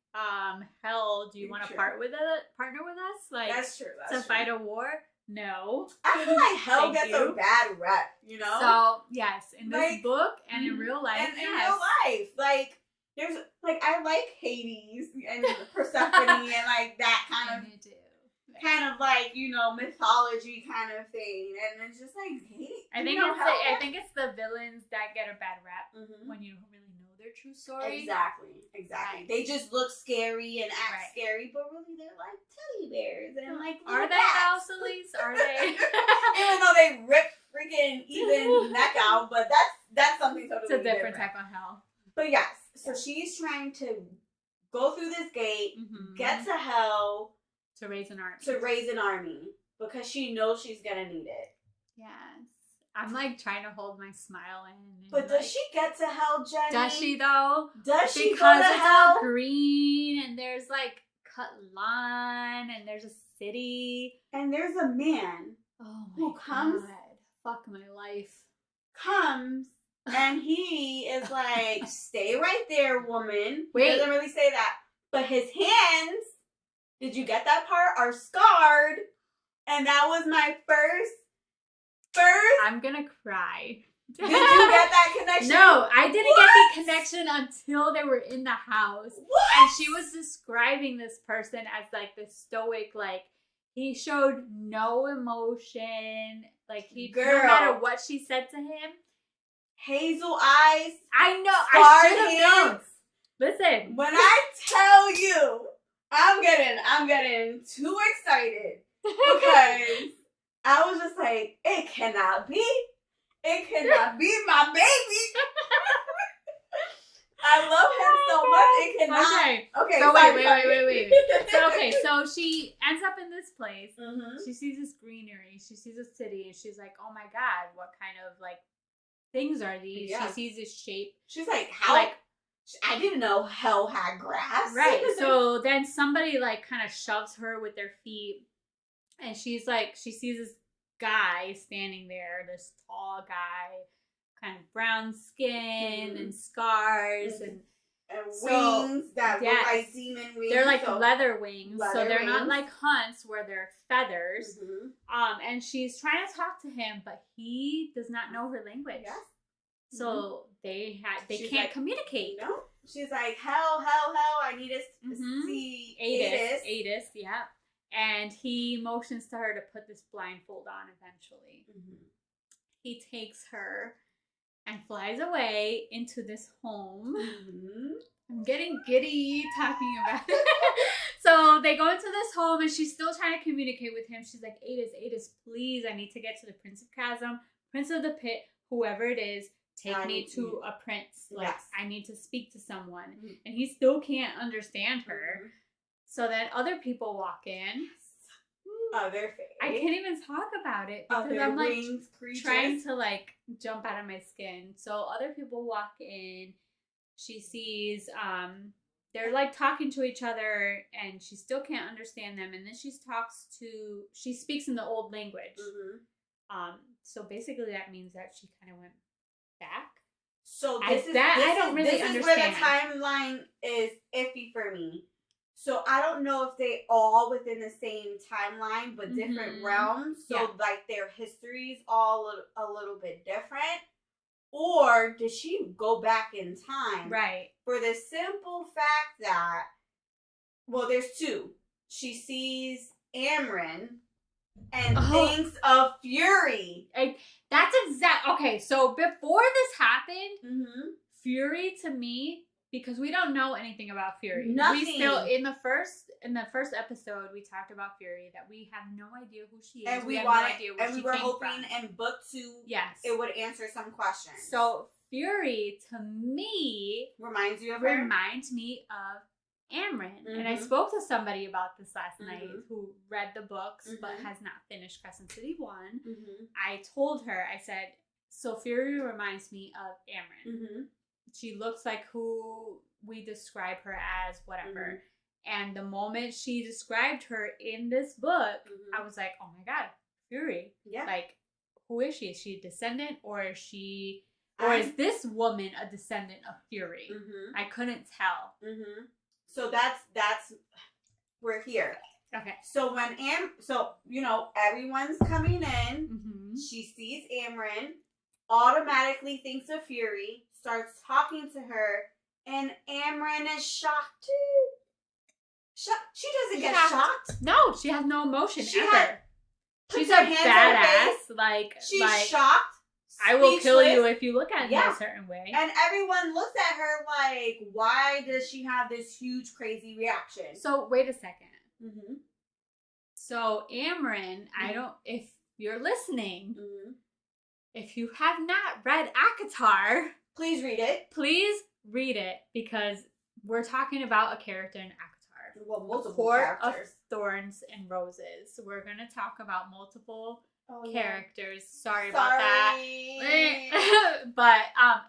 hell, do you want to partner with us? Like, that's true. To fight a war? No. I feel like hell gets a bad rep, you know? So, yes, in this book and in real life, and in real life, like, there's, like, I like Hades and Persephone and, like, that kind of like, you know, mythology kind of thing. And it's just like, hey, I think it's the villains that get a bad rap when you don't really know their true story. Exactly. Right. They just look scary and act scary, but really they're like teddy bears and like are they now, Celese? Are they? Even though they rip freaking Ethan's neck out, but that's something totally different. It's a different type of hell. But yes, so she's trying to go through this gate, get to hell. To raise an army. Because she knows she's gonna need it. Yes. I'm like trying to hold my smile in. But does she get to hell, Jenny? Does she though? Does she because go to it's hell? all green and there's like cut line and there's a city. And there's a man who comes. Fuck my life. Comes and he is like, stay right there, woman. Wait. He doesn't really say that. But his hands, did you get that part? Are scarred. And that was my first. I'm gonna cry. Did you get that connection? No, I didn't get the connection until they were in the house. What? And she was describing this person as like the stoic, like he showed no emotion. Like no matter what she said to him. Hazel eyes. I know. I should have known. Listen. When I tell you, I'm getting too excited because I was just like, it cannot be. It cannot be my baby. I love him so much. It cannot. Okay. So wait. So she ends up in this place. She sees this greenery. She sees a city, and she's like, "Oh my god, what kind of like things are these?" She sees this shape. She's like, "How?" Like, I didn't know hell had grass. Right. So then somebody like kind of shoves her with their feet, and she's like, she sees this guy standing there, this tall guy, kind of brown skin and scars and wings that look like demon wings. They're like leather wings, so they're not like hunts where they're feathers. And she's trying to talk to him, but he does not know her language. Yes. So they can't like, communicate. No. She's like, hell, I need to see Adis, yeah. And he motions to her to put this blindfold on eventually. He takes her and flies away into this home. I'm getting giddy talking about it. So they go into this home and she's still trying to communicate with him. She's like, Adis, please, I need to get to the Prince of Chasm, Prince of the Pit, whoever it is. Take me to a prince. Like, I need to speak to someone. And he still can't understand her. So then other people walk in. Other fae. I can't even talk about it because I'm like trying to like jump out of my skin. So other people walk in. She sees they're like talking to each other and she still can't understand them. And then she speaks in the old language. So basically that means that she kind of went back. So I don't really understand. This is where the timeline is iffy for me. So I don't know if they all within the same timeline, but different realms. So like their history's all a little bit different. Or did she go back in time? Right. For the simple fact that, well, there's two. She sees Amryn and thinks of Fury. That's okay, so before this happened, Fury to me, because we don't know anything about Fury. Nothing. We still in the first episode we talked about Fury, that we have no idea who she is. And we have wanted, no idea where and she we were came hoping from. in book 2 Yes. it would answer some questions. So Fury to me reminds you of her? reminds me of Amren. Mm-hmm. And I spoke to somebody about this last night who read the books but Mm-hmm. has not finished Crescent City 1. Mm-hmm. I told her, I said, so Fury reminds me of Amren. Mm-hmm. She looks like who we describe her as, whatever. Mm-hmm. And the moment she described her in this book, I was like, oh my God, Fury. Yeah. Like, who is she? Is she a descendant, or is she, or is this woman a descendant of Fury? I couldn't tell. So that's we're here. Okay. So when everyone's coming in, she sees Amren, automatically thinks of Fury, starts talking to her, and Amren is shocked too. She doesn't get shocked. No, she has no emotion ever. She's her a hands on her face. badass. She's shocked. I will kill you speechless. if you look at me a certain way. And everyone looks at her like, why does she have this huge, crazy reaction? So, wait a second. So, Amren, if you're listening, if you have not read ACOTAR, please read it. Please read it, because we're talking about a character in ACOTAR. Well, multiple Court characters. of Thorns and Roses. We're going to talk about multiple characters. Sorry about that. But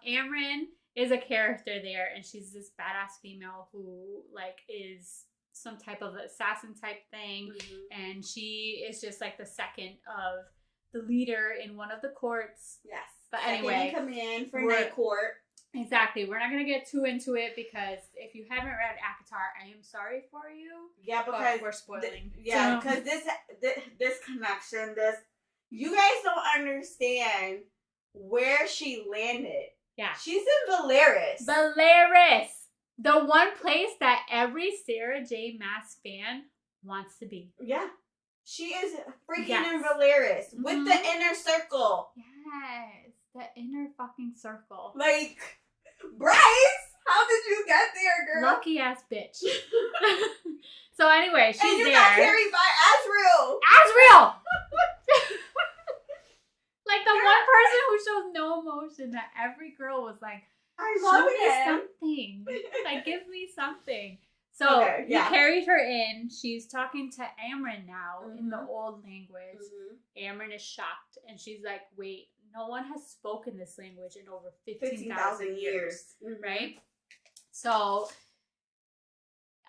Amren is a character there, and she's this badass female who is some type of assassin type thing, and she is just like the second of the leader in one of the courts. Yes. But second anyway, in command for Night Court. Exactly. We're not going to get too into it, because if you haven't read ACOTAR, I am sorry for you. Yeah, because we're spoiling. Because this connection, you guys don't understand where she landed. Yeah. She's in Valeris. Valeris! The one place that every Sarah J Maas fan wants to be. Yeah. She is freaking in Valeris with the inner circle. Yes. The inner fucking circle. Like, Bryce, how did you get there, girl? Lucky ass bitch. So anyway, she's there. And you got carried by Azriel. Azriel! Like the one person who shows no emotion, that every girl was like, I love something. Like, give me something. So you carried her in. She's talking to Amren now in the old language. Amren is shocked, and she's like, wait, no one has spoken this language in over 15,000 years. Right? So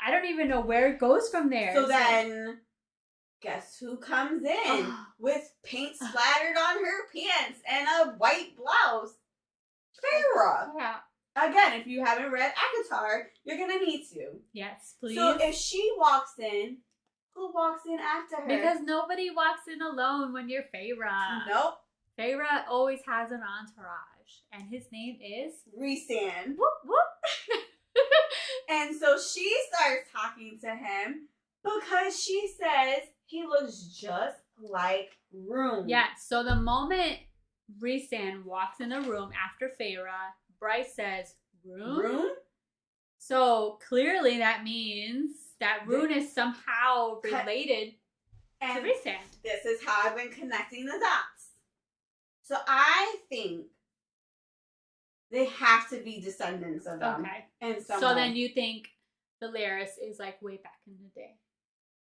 I don't even know where it goes from there. So then, guess who comes in with paint splattered on her pants and a white blouse? Farah. Yeah. Again, if you haven't read ACOTAR, you're going to need to. Yes, please. So if she walks in, who walks in after her? Because nobody walks in alone when you're Farah. Nope. Farah always has an entourage, and his name is Rhysand. Whoop, whoop. And so she starts talking to him because she says he looks just like Rune. Yeah, so the moment Rhysand walks in the room after Farah, Bryce says, Rune? So clearly that means that Rune is somehow related to Rhysand. This is how I've been connecting the dots. So I think they have to be descendants of them. Okay. And so then you think Valeris is like way back in the day?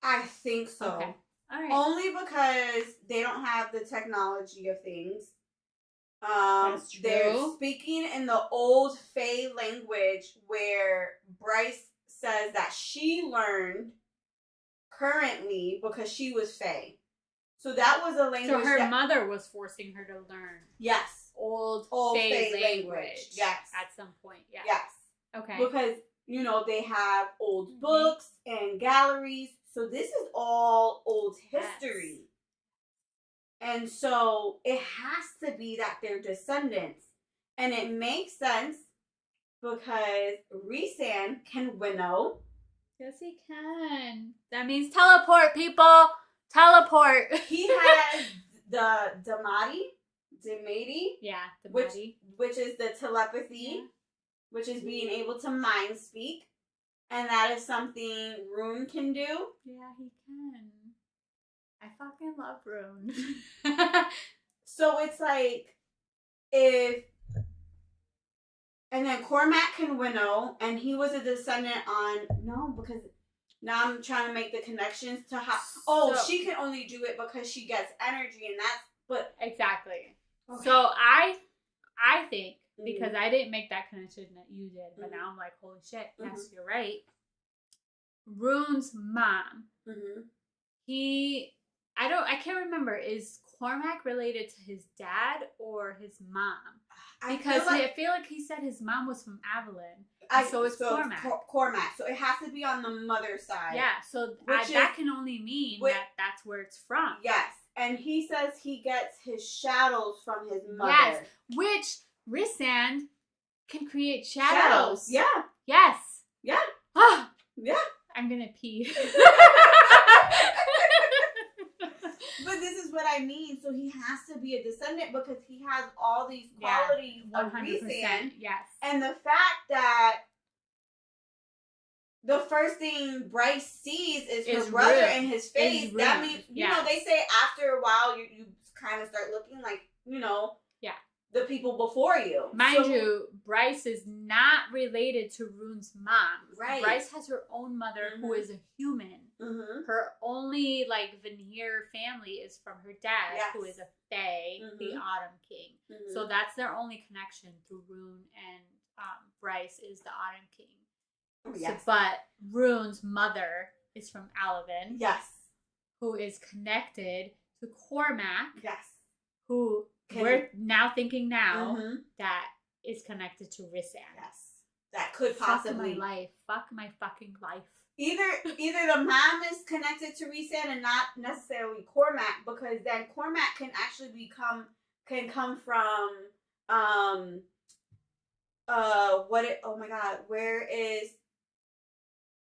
I think so. Okay. All right. Only because they don't have the technology of things. That's true. They're speaking in the old Fae language where Bryce says that she learned currently because she was Fae. So that was a language. So her mother was forcing her to learn. Yes. Old Fae language. Yes. At some point. Yeah. Yes. Okay. Because, they have old books and galleries. So this is all old history. Yes. And so it has to be that they're descendants. And it makes sense because Rhysand can winnow. Yes, he can. That means teleport, people. Teleport. He has the Damati. Yeah, which is the telepathy. which is being able to mind speak. And that is something Rune can do. Yeah, he can. I fucking love Rune. So it's like, if... And then Cormac can winnow, and he was a descendant on... No, because now I'm trying to make the connections to how... Oh, so, she can only do it because she gets energy, and that's... But exactly. Okay. So I think, because I didn't make that connection that you did, but now I'm like, holy shit, yes, you're right. Rune's mom, I can't remember, is Cormac related to his dad or his mom? Because I feel like he said his mom was from Avalon. So it's Cormac. Cormac. So it has to be on the mother's side. Yeah, so that can only mean that that's where it's from. Yes. And he says he gets his shadows from his mother. Yes, which Rhysand can create shadows. Yeah. Yes. Yeah. Ah. Yeah. I'm gonna pee. But this is what I mean. So he has to be a descendant because he has all these qualities of Rhysand. Yes. And the fact that the first thing Bryce sees is her brother in his face. That means, you know, they say after a while you kind of start looking like, you know, the people before you. Mind you, Bryce is not related to Rune's mom. Right. Bryce has her own mother who is a human. Her only, like, veneer family is from her dad, who is a fae, the Autumn King. So that's their only connection through Rune, and Bryce is the Autumn King. So, but Rune's mother is from Alavin. Yes. Who is connected to Cormac. Yes. Who... We're now thinking that is connected to Rhysand. Yes. That could possibly... Fuck my life. Fuck my fucking life. Either the mom is connected to Rhysand and not necessarily Cormac, because then Cormac can actually come from oh my god, where is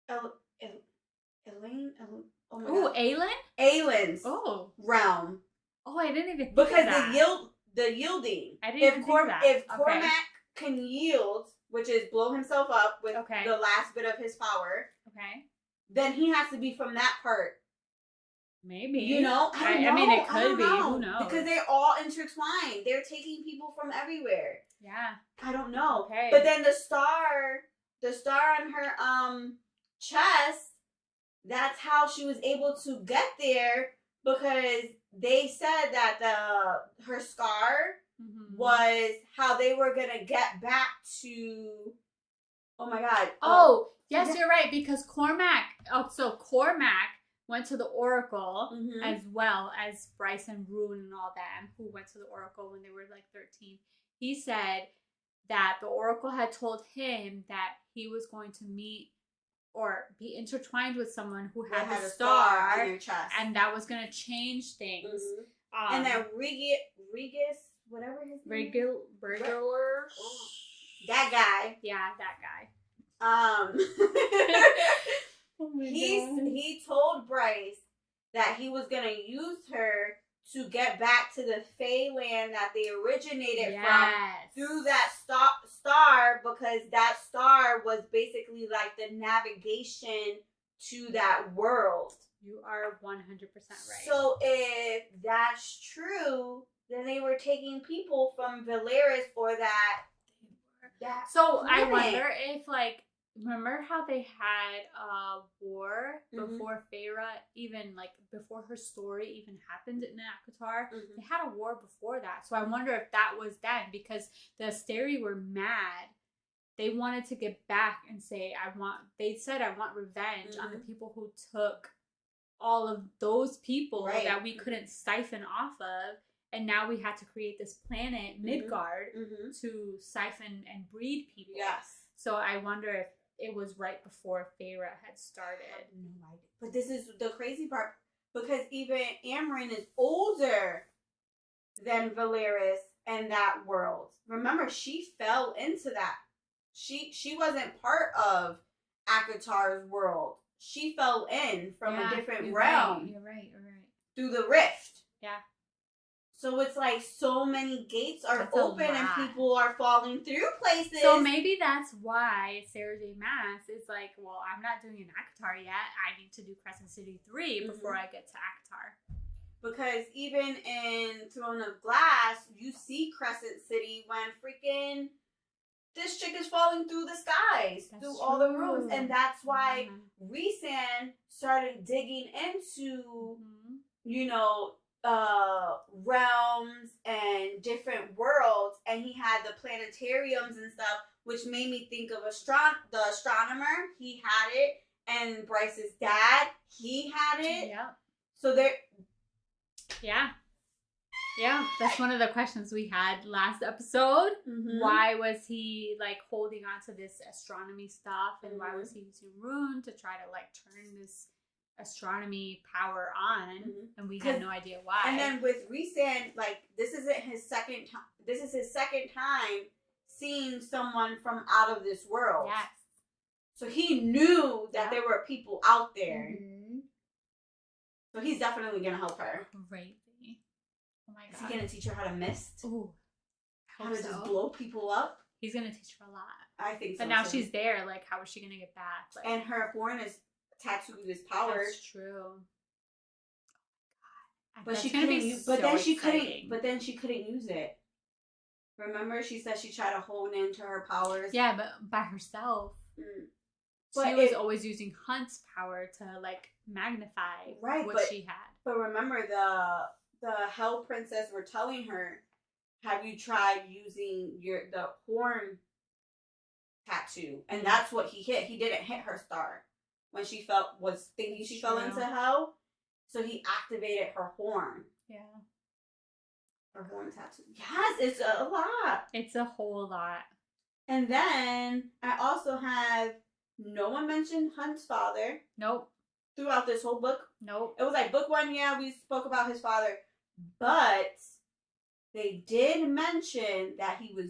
Elaine? Oh my god. Aelin? Aelin's realm. Oh, I didn't even think because of that. the yielding. I didn't even think of that. If Cormac can yield, which is blow himself up with the last bit of his power, then he has to be from that part. Maybe. You know? I mean, it could be. Who knows? Because they're all intertwined. They're taking people from everywhere. Yeah. I don't know. Okay. But then the star on her chest, that's how she was able to get there, because they said that her scar was how they were gonna get back to. Oh my god! Yes, you're right, because Cormac. So Cormac went to the Oracle as well as Bryce and Rune and all them, who went to the Oracle when they were like 13. He said that the Oracle had told him that he was going to meet or be intertwined with someone who had a star in their chest, and that was going to change things. And then Regis, whatever his name, Regular, that guy. Yeah, that guy. He told Bryce that he was gonna use her to get back to the Fae land that they originated from through that star, because that star was basically like the navigation to that world. You are 100% right. So if that's true, then they were taking people from Valeris for that. So I wonder if, like, remember how they had a war before Feyre even, like, before her story even happened in ACOTAR? They had a war before that. So I wonder if that was then, because the Asteri were mad. They wanted to get back and say, they said, I want revenge on the people who took all of those people that we couldn't siphon off of. And now we had to create this planet, Midgard, to siphon and breed people. Yes. So I wonder if it was right before Feyre had started. No idea. But this is the crazy part, because even Amryn is older than Valeris and that world. Remember, she fell into that. She wasn't part of ACOTAR's world. She fell in from a different realm. You're right. Through the rift. Yeah. So it's like so many gates are That's open and people are falling through places. So maybe that's why Sarah J Maas is like, well, I'm not doing an ACOTAR yet. I need to do Crescent City 3 before I get to ACOTAR. Because even in Throne of Glass, you see Crescent City when freaking this chick is falling through the skies, through all the rooms. And that's why Rhysand started digging into, you know, realms and different worlds, and he had the planetariums and stuff, which made me think of the astronomer. He had it, and Bryce's dad, he had it. Yeah. So there. Yeah, that's one of the questions we had last episode. Why was he like holding on to this astronomy stuff, and why was he using rune to try to like turn this astronomy power on? And we had no idea why. And then with Rhysand, like this is his second time seeing someone from out of this world. Yes. So he knew that there were people out there. So he's definitely gonna help her. Crazy. Oh my god. Is he gonna teach her how to mist? Ooh. How to just blow people up? He's gonna teach her a lot. I think so. But now she's there, like how is she gonna get back? Like, and her horn is tattooed with his power. That's true. Oh my god. But she couldn't use But then she couldn't use it. Remember, she said she tried to hone into her powers. Yeah, but by herself. But she was always using Hunt's power to like magnify what she had. But remember, the Hell Princess were telling her, "Have you tried using the horn tattoo?" And that's what he hit. He didn't hit her star when she was thinking she fell into hell. So he activated her horn. Yeah. Her horn tattoo. Yes, it's a lot. It's a whole lot. And then I also have no one mentioned Hunt's father. Nope. Throughout this whole book. Nope. It was like book 1, we spoke about his father. But they did mention that he was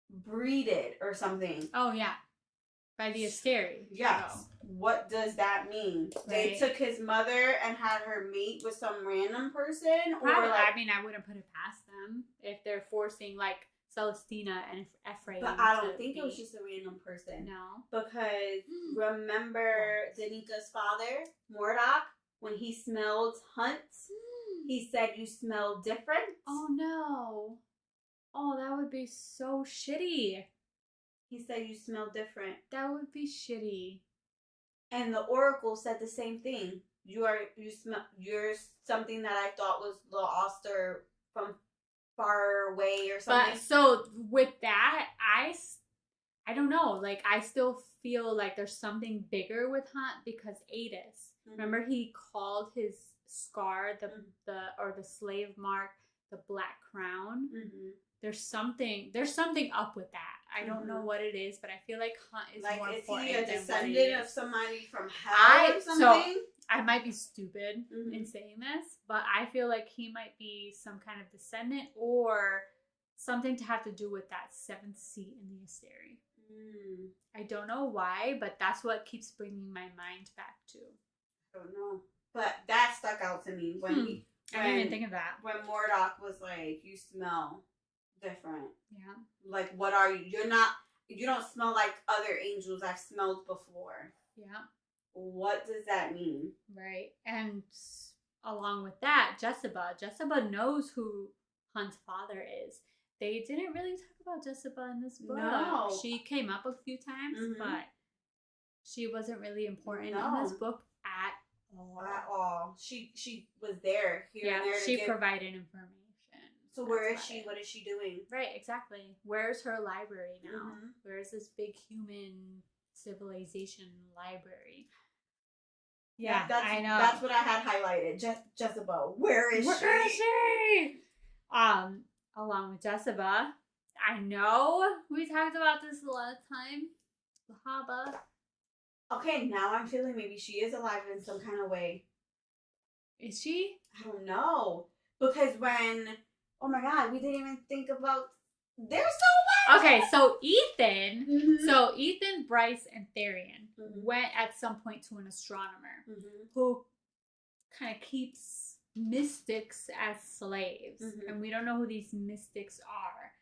breeded or something. Oh, yeah. By the Asteri. Yes. Oh. What does that mean? Right. They took his mother and had her mate with some random person? Probably, or like, I mean, I wouldn't put it past them if they're forcing, like, Celestina and Ephraim. But I don't think it was just a random person. No. Because remember Danika's father, Mordok, when he smelled Hunt, he said, "You smell different." Oh, no. Oh, that would be so shitty. He said, "You smell different." That would be shitty. And the Oracle said the same thing. You're something that I thought was lost or from far away or something. But so with that, I don't know. Like I still feel like there's something bigger with Hunt because Adis. Remember he called his scar the slave mark the Black Crown. There's something up with that. I don't know what it is, but I feel like Hunt is more important. Is he a descendant of somebody from hell or something? So I might be stupid in saying this, but I feel like he might be some kind of descendant or something to have to do with that 7th seat in the Asteri. I don't know why, but that's what keeps bringing my mind back to. I don't know. But that stuck out to me when I didn't even think of that. When Mordok was like, "You smell different." Yeah. Like, what are you? You don't smell like other angels I've smelled before. Yeah. What does that mean? Right. And along with that, Jessica knows who Hunt's father is. They didn't really talk about Jessica in this book. No. She came up a few times, but she wasn't really important in this book at all. At all. She was there here and there. She provided information. So where is she? What is she doing? Right, exactly. Where's her library now? Where's this big human civilization library? Yeah, I know. That's what I had highlighted. Jezebel. Where is she? Along with Jezebel, I know we talked about this a lot of time. Lahaba. Okay, now I'm feeling maybe she is alive in some kind of way. Is she? I don't know. Because when... Oh my god, we didn't even think about... There's so much! Okay, so Ethan, Bryce, and Therian went at some point to an astronomer who kind of keeps mystics as slaves. And we don't know who these mystics are.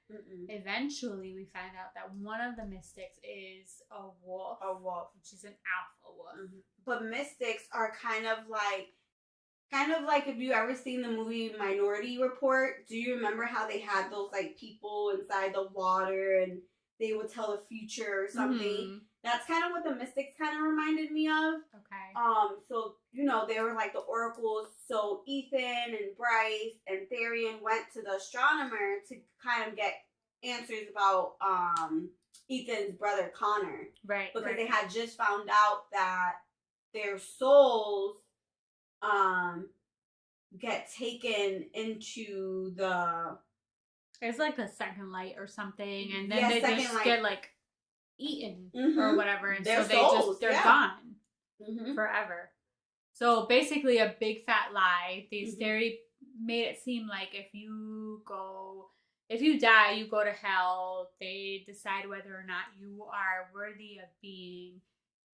Eventually, we find out that one of the mystics is a wolf. A wolf. Which is an alpha wolf. But mystics are kind of like if you ever seen the movie Minority Report. Do you remember how they had those like people inside the water and they would tell the future or something? That's kind of what the mystics kind of reminded me of. Okay. So, you know, they were like the oracles. So Ethan and Bryce and Therian went to the astronomer to kind of get answers about Ethan's brother Connor. Right. Because they had just found out that their souls get taken into the... It's like the second light or something. And then they just get like eaten or whatever, and their so souls, they're gone forever. So basically a big fat lie. These theory made it seem like if you die, you go to hell. They decide whether or not you are worthy of being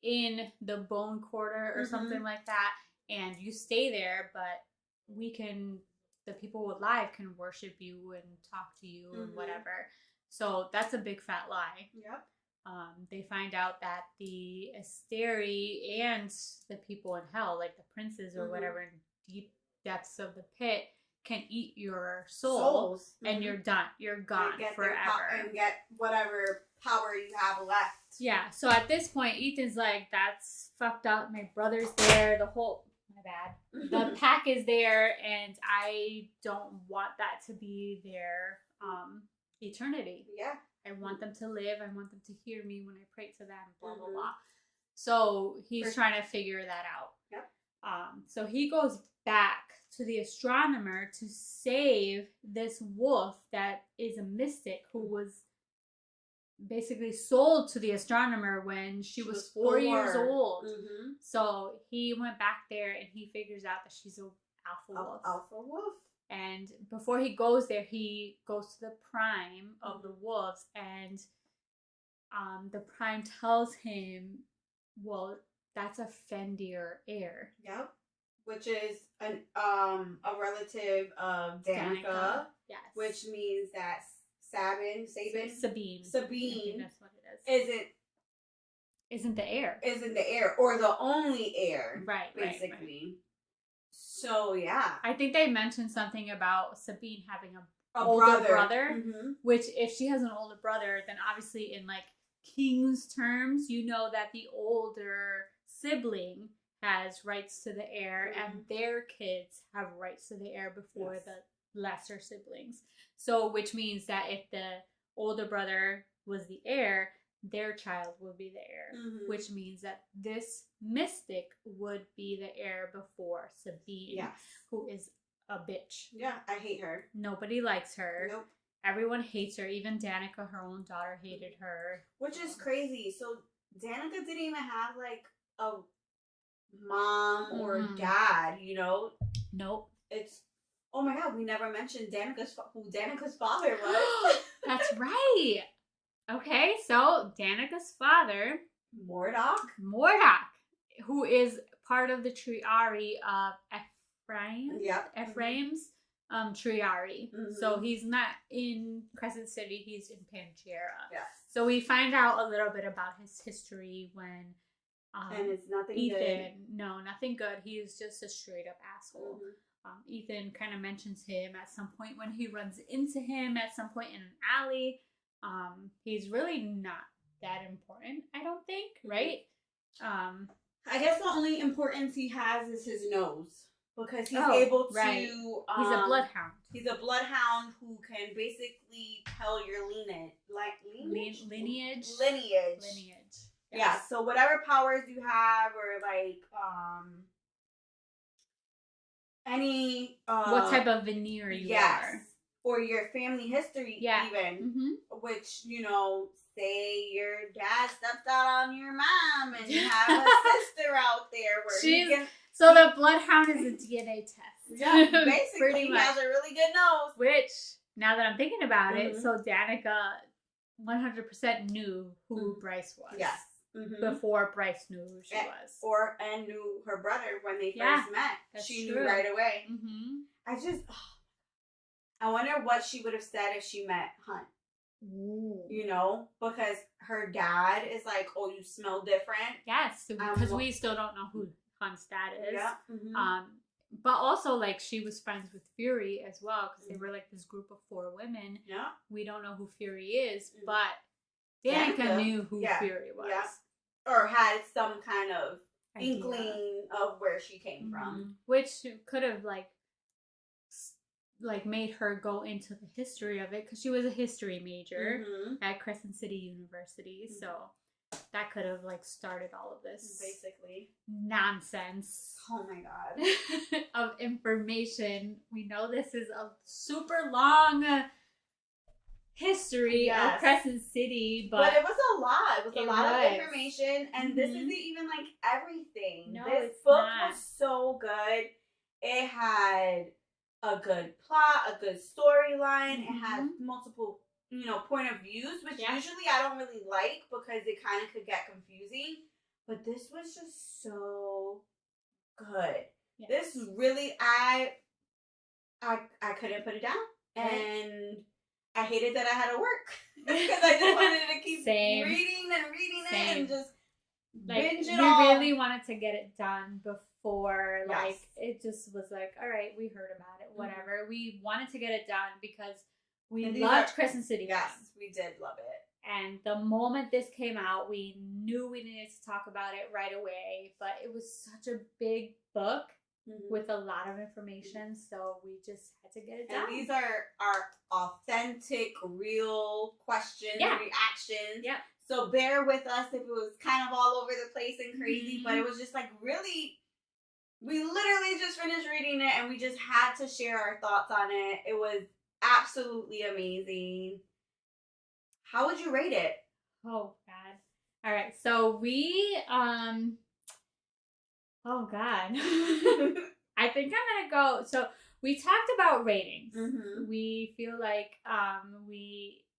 in the bone quarter or something like that, and you stay there, but the people alive can worship you and talk to you and whatever. So that's a big fat lie. Yep. They find out that the Asteri and the people in hell, like the princes or whatever, in deep depths of the pit, can eat your souls. And you're done. You're gone forever. And get whatever power you have left. Yeah. So at this point, Ethan's like, that's fucked up. My brother's there. My bad. The pack is there, and I don't want that to be their eternity. Yeah. I want them to live. I want them to hear me when I pray to them, blah, blah, blah. So he's trying to figure that out. Yep. So he goes back to the astronomer to save this wolf that is a mystic who was basically sold to the astronomer when she was 4 years old. So he went back there and he figures out that she's an alpha wolf. Alpha wolf. And before he goes there, he goes to the prime of the wolves, and the prime tells him, well, that's a Fendir heir. Yep. Which is a relative of Danica. Yes. Which means that Sabine. That's what it is. Isn't the heir. Isn't the heir, or the only heir. Right, basically. Right. So, yeah. I think they mentioned something about Sabine having a older brother. Which, if she has an older brother, then obviously in, like, king's terms, you know that the older sibling has rights to the heir, and their kids have rights to the heir before the lesser siblings. So, which means that if the older brother was the heir, their child would be the heir, which means that this mystic would be the heir before Sabine, who is a bitch. Yeah, I hate her. Nobody likes her. Nope. Everyone hates her. Even Danica, her own daughter, hated her. Which is crazy. So Danica didn't even have like a mom or dad, you know? Nope. It's, oh my God, we never mentioned who Danica's father was. That's right. Okay, so Danica's father, Mordok, who is part of the Triari of Ephraim. Yep. Ephraim's Triari. So he's not in Crescent City, he's in Panchera. Yes. So we find out a little bit about his history when and it's nothing Ethan, good. No, nothing good. He is just a straight up asshole. Ethan kind of mentions him at some point when he runs into him at some point in an alley. He's really not that important, I don't think, right? I guess the only importance he has is his nose, because he's able to. Right. He's a bloodhound. He's a bloodhound who can basically tell your lineage. Lineage. Yeah. So whatever powers you have, or like any what type of veneer you are. Or your family history, even, which, you know, say your dad stepped out on your mom and you have a sister out there where so the bloodhound is a DNA test. Yeah, basically, he has a really good nose. Which, now that I'm thinking about it, so Danica 100% knew who Bryce was. Yes. before Bryce knew who she was. And knew her brother when they first met. She knew right away. I wonder what she would have said if she met Hunt. Ooh. You know, because her dad is like, oh, you smell different. Yes, because we still don't know who Hunt's dad is. Yeah. But also, like, she was friends with Fury as well, because they were like this group of 4 women. Yeah. We don't know who Fury is, but Danica knew who Fury was. Yeah. Or had some kind of inkling of where she came from. Which could have, made her go into the history of it, because she was a history major at Crescent City University, so that could have started all of this basically nonsense. Oh my god. Of information. We know this is a super long history of Crescent City, but it was a lot. It was a lot of information, and this isn't even everything. No, this book was so good. It had a good plot, a good storyline. It had multiple, point of views, which usually I don't really like because it kind of could get confusing. But this was just so good. Yes. This really, I couldn't put it down, and I hated that I had to work because I just wanted to keep reading it and just binge it all. We really wanted to get it done before, it just was all right, we heard about it, whatever. We wanted to get it done because we loved Crescent City. Yes, we did love it. And the moment this came out, we knew we needed to talk about it right away. But it was such a big book with a lot of information, so we just had to get it done. And these are authentic, real questions, reactions. Yeah. So bear with us if it was kind of all over the place and crazy, but it was just really, we literally just finished reading it and we just had to share our thoughts on it. It was absolutely amazing. How would you rate it? Oh, God. All right. So we, oh, God. I think I'm going to go. So we talked about ratings. We feel like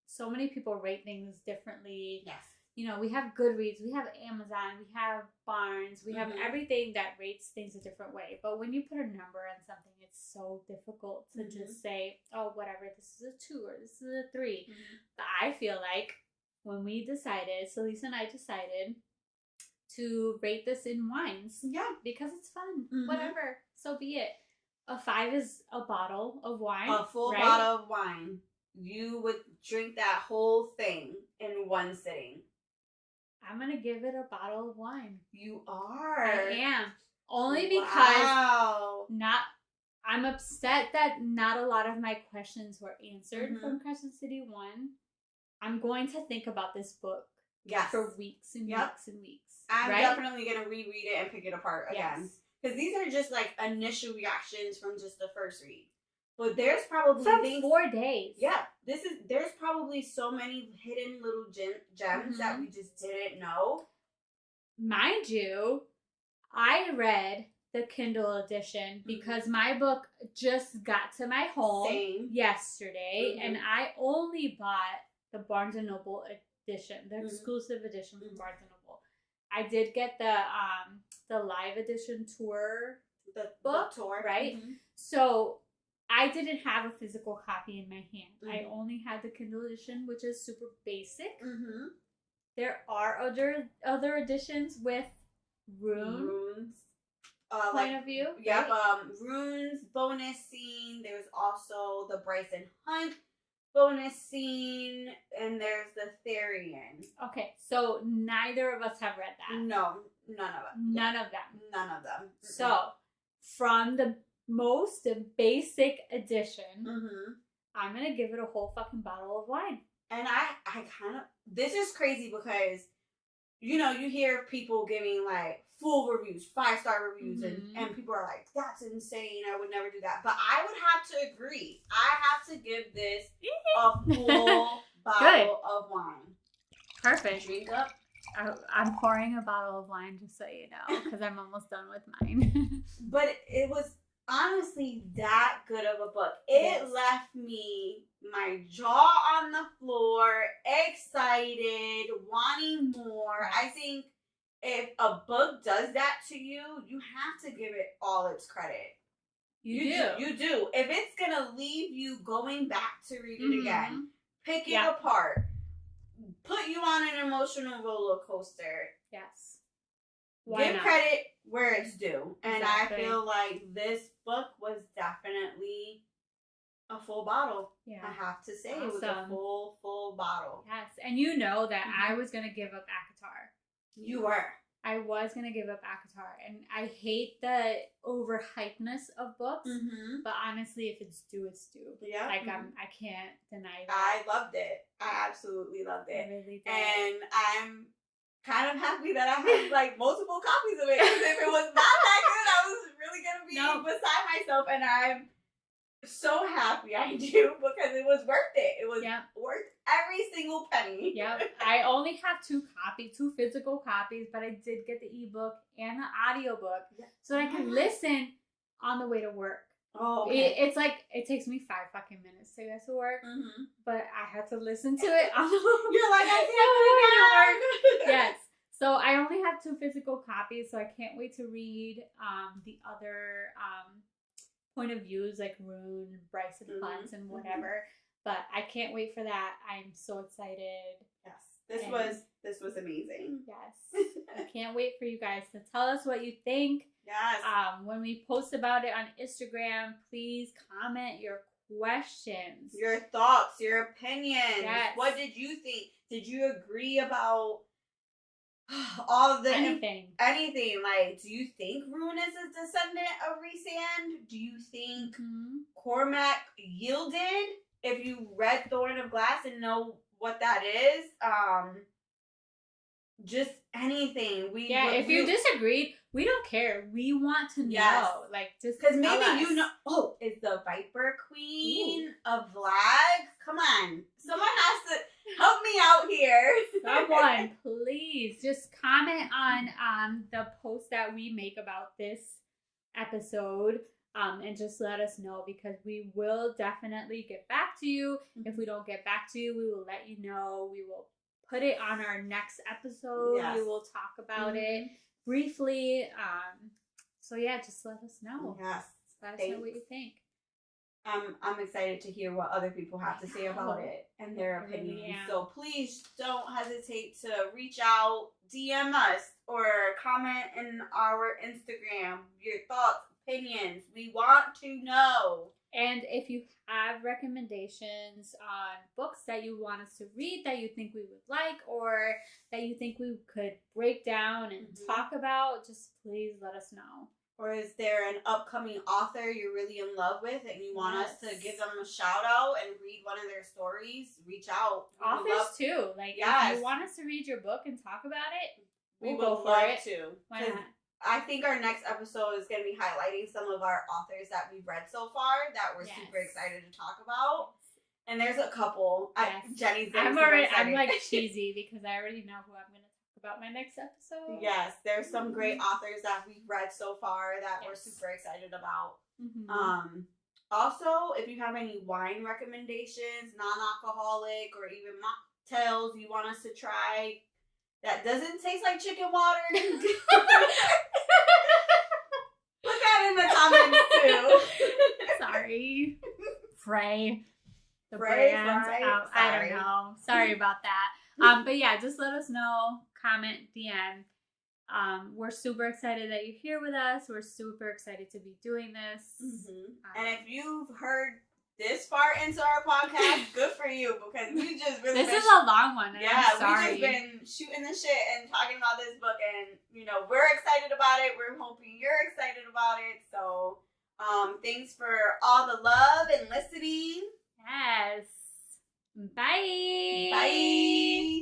so many people rate things differently. Yes. We have Goodreads, we have Amazon, we have Barnes, we have everything that rates things a different way. But when you put a number on something, it's so difficult to just say, oh, whatever, this is a 2 or this is a 3. But I feel like when we decided, Celese and I decided to rate this in wines. Yeah. Because it's fun. Whatever. So be it. A 5 is a bottle of wine. A full bottle of wine. You would drink that whole thing in one sitting. I'm going to give it a bottle of wine. You are? I am. Only because I'm upset that not a lot of my questions were answered from Crescent City 1. I'm going to think about this book for weeks and weeks and weeks. I'm definitely going to reread it and pick it apart again. Because these are just initial reactions from just the first read. But there's probably from 4 days. Yeah, there's probably so many hidden little gems that we just didn't know. Mind you, I read the Kindle edition because my book just got to my home yesterday, and I only bought the Barnes & Noble edition, the exclusive edition from Barnes & Noble. I did get the live edition tour, the tour, right? So I didn't have a physical copy in my hand. I only had the Kindle edition, which is super basic. There are other editions with runes point of view. Yeah, runes, bonus scene. There's also the Bryce and Hunt bonus scene, and there's the Therian. Okay, so neither of us have read that. No, none of them. None of them. None of them. So, from the most basic edition, I'm going to give it a whole fucking bottle of wine. And I kind of, this is crazy because, you hear people giving full reviews, 5-star reviews, and people are like, that's insane, I would never do that. But I would have to agree. I have to give this a full bottle of wine. Perfect. Drink up. I'm pouring a bottle of wine just so you know, because I'm almost done with mine. But it was honestly that good of a book. It left me my jaw on the floor, excited, wanting more. I think if a book does that to you, you have to give it all its credit. You do. If it's going to leave you going back to read it again, pick it apart, put you on an emotional roller coaster. Yes. Give credit where it's due. And I feel like this book was definitely a full bottle. Yeah. I have to say. Awesome. It was a full bottle. Yes. And you know that I was going to give up ACOTAR. You were. I was going to give up ACOTAR. And I hate the overhypeness of books. But honestly, if it's due, it's due. Yeah. Like, I can't deny that. I loved it. I absolutely loved it. I really did. And I'm kind of happy that I had, like, multiple copies of it. Because if it was not that good, I was really going to be beside myself. And I'm so happy I do, because it was worth it. It was worth every single penny. Yep. I only have two physical copies, but I did get the ebook and the audiobook so that I can listen on the way to work. Oh, okay. It's like, it takes me 5 fucking minutes to get to work, but I had to listen to it on the You're like, I can't to work. Yes. So I only have 2 physical copies, so I can't wait to read the other point of views, like Rune, Bryce and Hunt and whatever. But I can't wait for that. I'm so excited. Yes. This was amazing. Yes. I can't wait for you guys to tell us what you think. Yes. When we post about it on Instagram, plees comment your questions. Your thoughts, your opinions. Yes. What did you think? Did you agree about all of the anything? Like, do you think Rune is a descendant of Rhysand? Do you think Cormac yielded? If you read Thorn of Glass and know what that is, just anything. If you disagreed, we don't care. We want to know. Like, just because maybe you know. Oh, is the Viper Queen of Vlad? Come on, someone has to help me out here. Someone, please, just comment on the post that we make about this episode. And just let us know, because we will definitely get back to you. If we don't get back to you, we will let you know. We will put it on our next episode. Yes. We will talk about it briefly. So yeah, just let us know. Yes. Let us know what you think. I'm excited to hear what other people have to say about it and their opinions. Really, so please don't hesitate to reach out, DM us, or comment in our Instagram your thoughts, opinions. We want to know. And if you have recommendations on books that you want us to read that you think we would like, or that you think we could break down and talk about, just please let us know. Or is there an upcoming author you're really in love with and you want us to give them a shout out and read one of their stories? Reach out. Authors too. Like, if you want us to read your book and talk about it, we'll go for it. Why not? I think our next episode is going to be highlighting some of our authors that we've read so far that we're super excited to talk about. And there's a couple. Jenny's I'm like cheesy because I already know who I'm going to talk about my next episode. Yes, there's some great authors that we've read so far that we're super excited about. Also, if you have any wine recommendations, non-alcoholic or even mocktails you want us to try that doesn't taste like chicken water, put that in the comments too. Sorry. Frey. The Frey, brand. I don't know. Sorry about that. But yeah, just let us know. Comment, DM. We're super excited that you're here with us. We're super excited to be doing this. And if you've heard this far into our podcast, good for you, because we just really this is a long one. Yeah, we just been shooting the shit and talking about this book, and we're excited about it. We're hoping you're excited about it. So, thanks for all the love and listening. Yes. Bye. Bye.